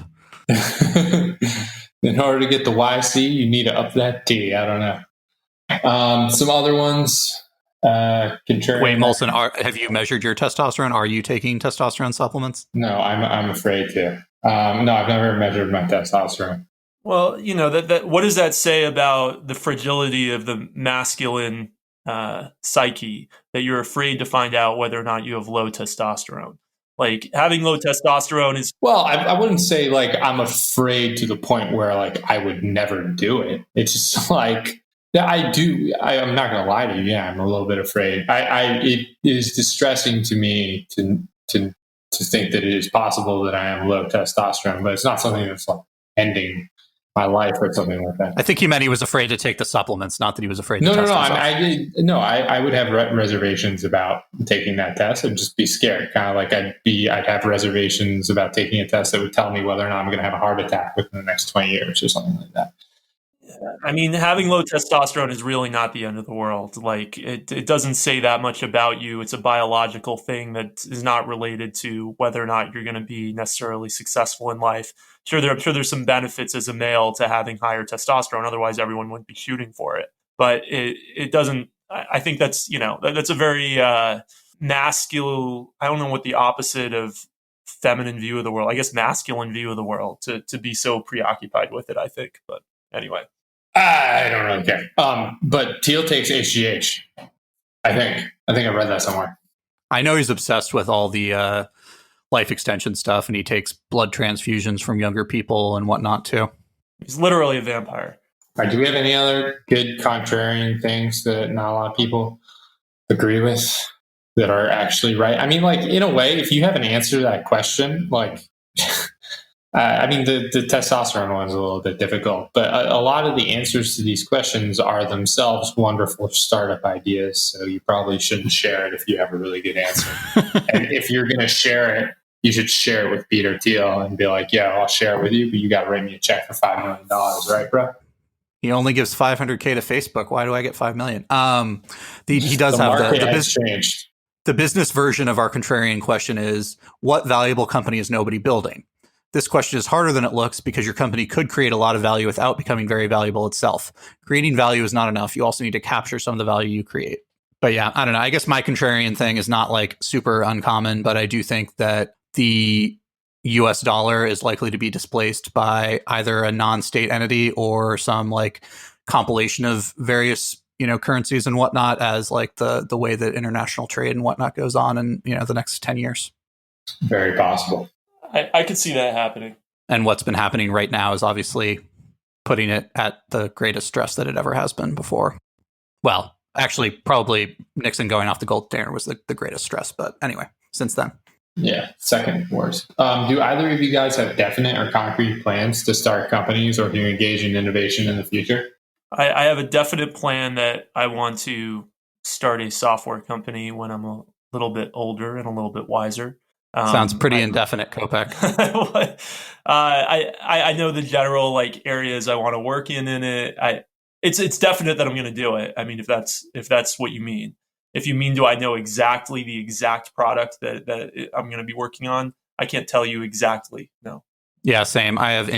In order to get the YC, you need to up that T. I don't know. Some other ones. Wait, Molson, have you measured your testosterone? Are you taking testosterone supplements? No, I'm afraid to. No, I've never measured my testosterone. Well, that what does that say about the fragility of the masculine psyche that you're afraid to find out whether or not you have low testosterone? Like having low testosterone is... Well, I wouldn't say like I'm afraid to the point where like I would never do it. It's just like... Yeah, I do. I'm not going to lie to you. Yeah, I'm a little bit afraid. It is distressing to me to think that it is possible that I am low testosterone, but it's not something that's like ending my life or something like that. I think he meant he was afraid to take the supplements, not that he was afraid to test himself. I would have reservations about taking that test. I'd just be scared. Kind of like I'd have reservations about taking a test that would tell me whether or not I'm going to have a heart attack within the next 20 years or something like that. I mean, having low testosterone is really not the end of the world. Like it doesn't say that much about you. It's a biological thing that is not related to whether or not you're going to be necessarily successful in life. I'm sure there's some benefits as a male to having higher testosterone. Otherwise, everyone wouldn't be shooting for it. But it doesn't. I think that's that's a very masculine. I don't know what the opposite of feminine view of the world. I guess masculine view of the world to be so preoccupied with it. I think, but anyway. I don't really care. But Teal takes HGH. I think I read that somewhere. I know he's obsessed with all the life extension stuff, and he takes blood transfusions from younger people and whatnot too. He's literally a vampire. All right, do we have any other good contrarian things that not a lot of people agree with that are actually right? I mean, like, in a way, if you have an answer to that question, like, I mean, the testosterone one's a little bit difficult, but a lot of the answers to these questions are themselves wonderful startup ideas. So you probably shouldn't share it if you have a really good answer. And if you're going to share it, you should share it with Peter Thiel and be like, yeah, I'll share it with you, but you got to write me a check for $5 million, right, bro? He only gives $500K to Facebook. Why do I get $5 million? He does have the business version of our contrarian question is, what valuable company is nobody building? This question is harder than it looks because your company could create a lot of value without becoming very valuable itself. Creating value is not enough. You also need to capture some of the value you create. But yeah, I don't know. I guess my contrarian thing is not like super uncommon, but I do think that the US dollar is likely to be displaced by either a non-state entity or some like compilation of various, currencies and whatnot as like the way that international trade and whatnot goes on in, the next 10 years. Very possible. I could see that happening. And what's been happening right now is obviously putting it at the greatest stress that it ever has been before. Well, actually, probably Nixon going off the gold standard was the greatest stress. But anyway, since then. Yeah, second worst. Do either of you guys have definite or concrete plans to start companies or to engage in innovation in the future? I have a definite plan that I want to start a software company when I'm a little bit older and a little bit wiser. Sounds pretty indefinite, Kopek. I know the general like areas I want to work in it. It's definite that I'm going to do it. I mean, if that's what you mean. If you mean, do I know exactly the exact product that I'm going to be working on? I can't tell you exactly. No. Yeah, same. I have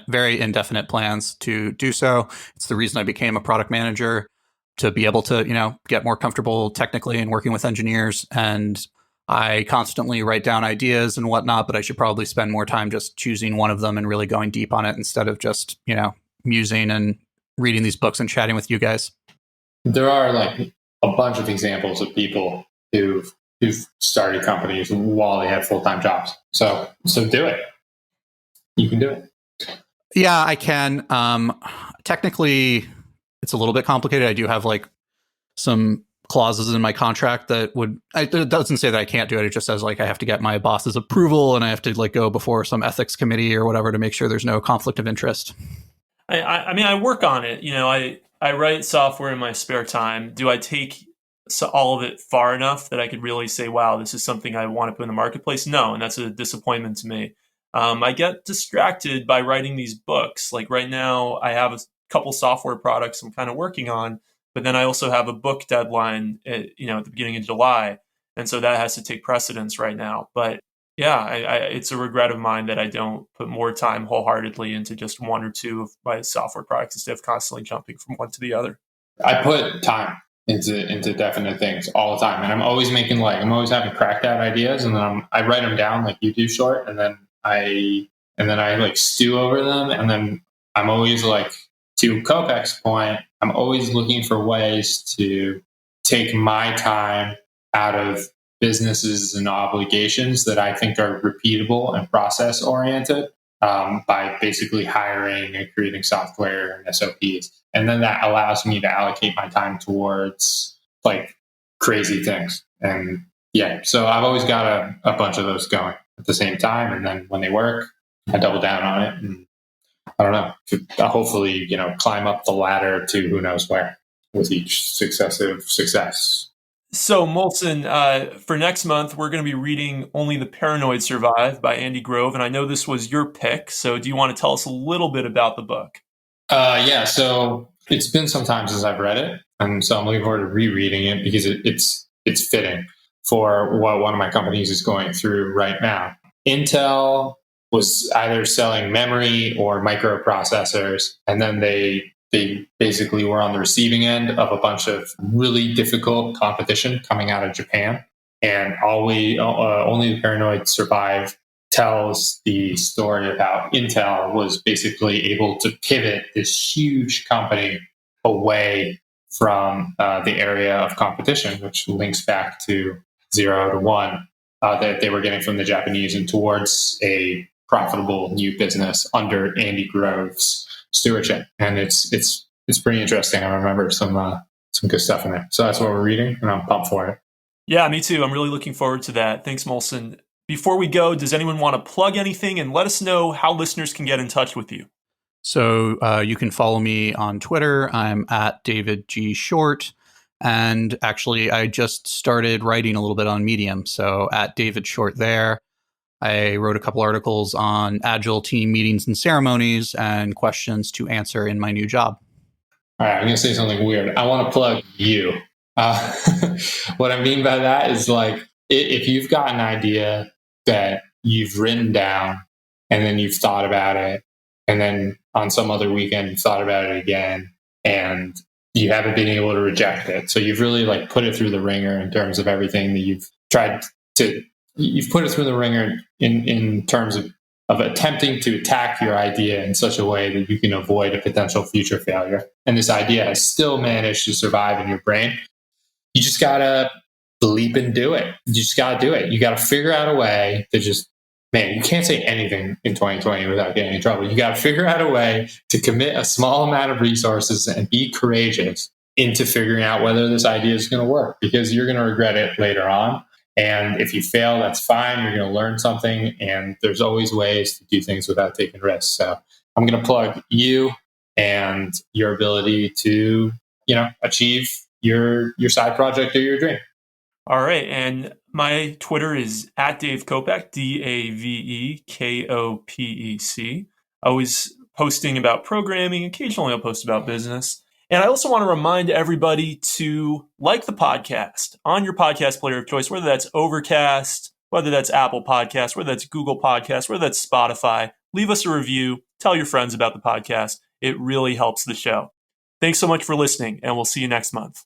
very indefinite plans to do so. It's the reason I became a product manager, to be able to, get more comfortable technically and working with engineers. And I constantly write down ideas and whatnot, but I should probably spend more time just choosing one of them and really going deep on it instead of just, musing and reading these books and chatting with you guys. There are like a bunch of examples of people who've started companies while they had full-time jobs. So do it. You can do it. Yeah, I can. Technically, it's a little bit complicated. I do have like some clauses in my contract that it doesn't say that I can't do it. It just says like I have to get my boss's approval and I have to like go before some ethics committee or whatever to make sure there's no conflict of interest. I mean, I work on it. I write software in my spare time. Do I take all of it far enough that I could really say, wow, this is something I want to put in the marketplace? No, and that's a disappointment to me. I get distracted by writing these books. Like right now, I have a couple software products I'm kind of working on, but then I also have a book deadline at the beginning of July. And so that has to take precedence right now. But yeah, it's a regret of mine that I don't put more time wholeheartedly into just one or two of my software products instead of constantly jumping from one to the other. I put time into definite things all the time. And I'm always I'm always having cracked out ideas, and then I write them down like you do, Short, and then I like stew over them. And then I'm always like, to Kopek's point, I'm always looking for ways to take my time out of businesses and obligations that I think are repeatable and process oriented, by basically hiring and creating software and SOPs. And then that allows me to allocate my time towards like crazy things. And yeah, so I've always got a bunch of those going at the same time. And then when they work, I double down on it. And I don't know, hopefully, climb up the ladder to who knows where with each successive success. So, Molson, for next month, we're going to be reading Only the Paranoid Survive by Andy Grove. And I know this was your pick. So do you want to tell us a little bit about the book? Yeah, so it's been some time since I've read it, and so I'm looking forward to rereading it because it's fitting for what one of my companies is going through right now. Intel was either selling memory or microprocessors, and then they basically were on the receiving end of a bunch of really difficult competition coming out of Japan, and only the paranoid survive tells the story of how Intel was basically able to pivot this huge company away from the area of competition, which links back to 0 to 1 that they were getting from the Japanese and towards a profitable new business under Andy Grove's stewardship. And it's pretty interesting. I remember some good stuff in there. So that's what we're reading, and I'm pumped for it. Yeah, me too. I'm really looking forward to that. Thanks, Molson. Before we go, does anyone want to plug anything and let us know how listeners can get in touch with you? So you can follow me on Twitter. I'm at David G. Short. And actually, I just started writing a little bit on Medium. So at David Short there. I wrote a couple articles on agile team meetings and ceremonies and questions to answer in my new job. All right, I'm going to say something weird. I want to plug you. Uh, what I mean by that is like, if you've got an idea that you've written down and then you've thought about it, and then on some other weekend you've thought about it again, and you haven't been able to reject it. So you've really like put it through the ringer in terms of everything that you've put it through the ringer in terms of attempting to attack your idea in such a way that you can avoid a potential future failure. And this idea has still managed to survive in your brain. You just got to bleep and do it. You just got to do it. You got to figure out a way to just, man, you can't say anything in 2020 without getting in trouble. You got to figure out a way to commit a small amount of resources and be courageous into figuring out whether this idea is going to work, because you're going to regret it later on. And if you fail, that's fine. You're going to learn something. And there's always ways to do things without taking risks. So I'm going to plug you and your ability to, achieve your side project or your dream. All right. And my Twitter is at Dave Kopec, DAVEKOPEC. Always posting about programming. Occasionally I'll post about business. And I also want to remind everybody to like the podcast on your podcast player of choice, whether that's Overcast, whether that's Apple Podcasts, whether that's Google Podcasts, whether that's Spotify. Leave us a review. Tell your friends about the podcast. It really helps the show. Thanks so much for listening, and we'll see you next month.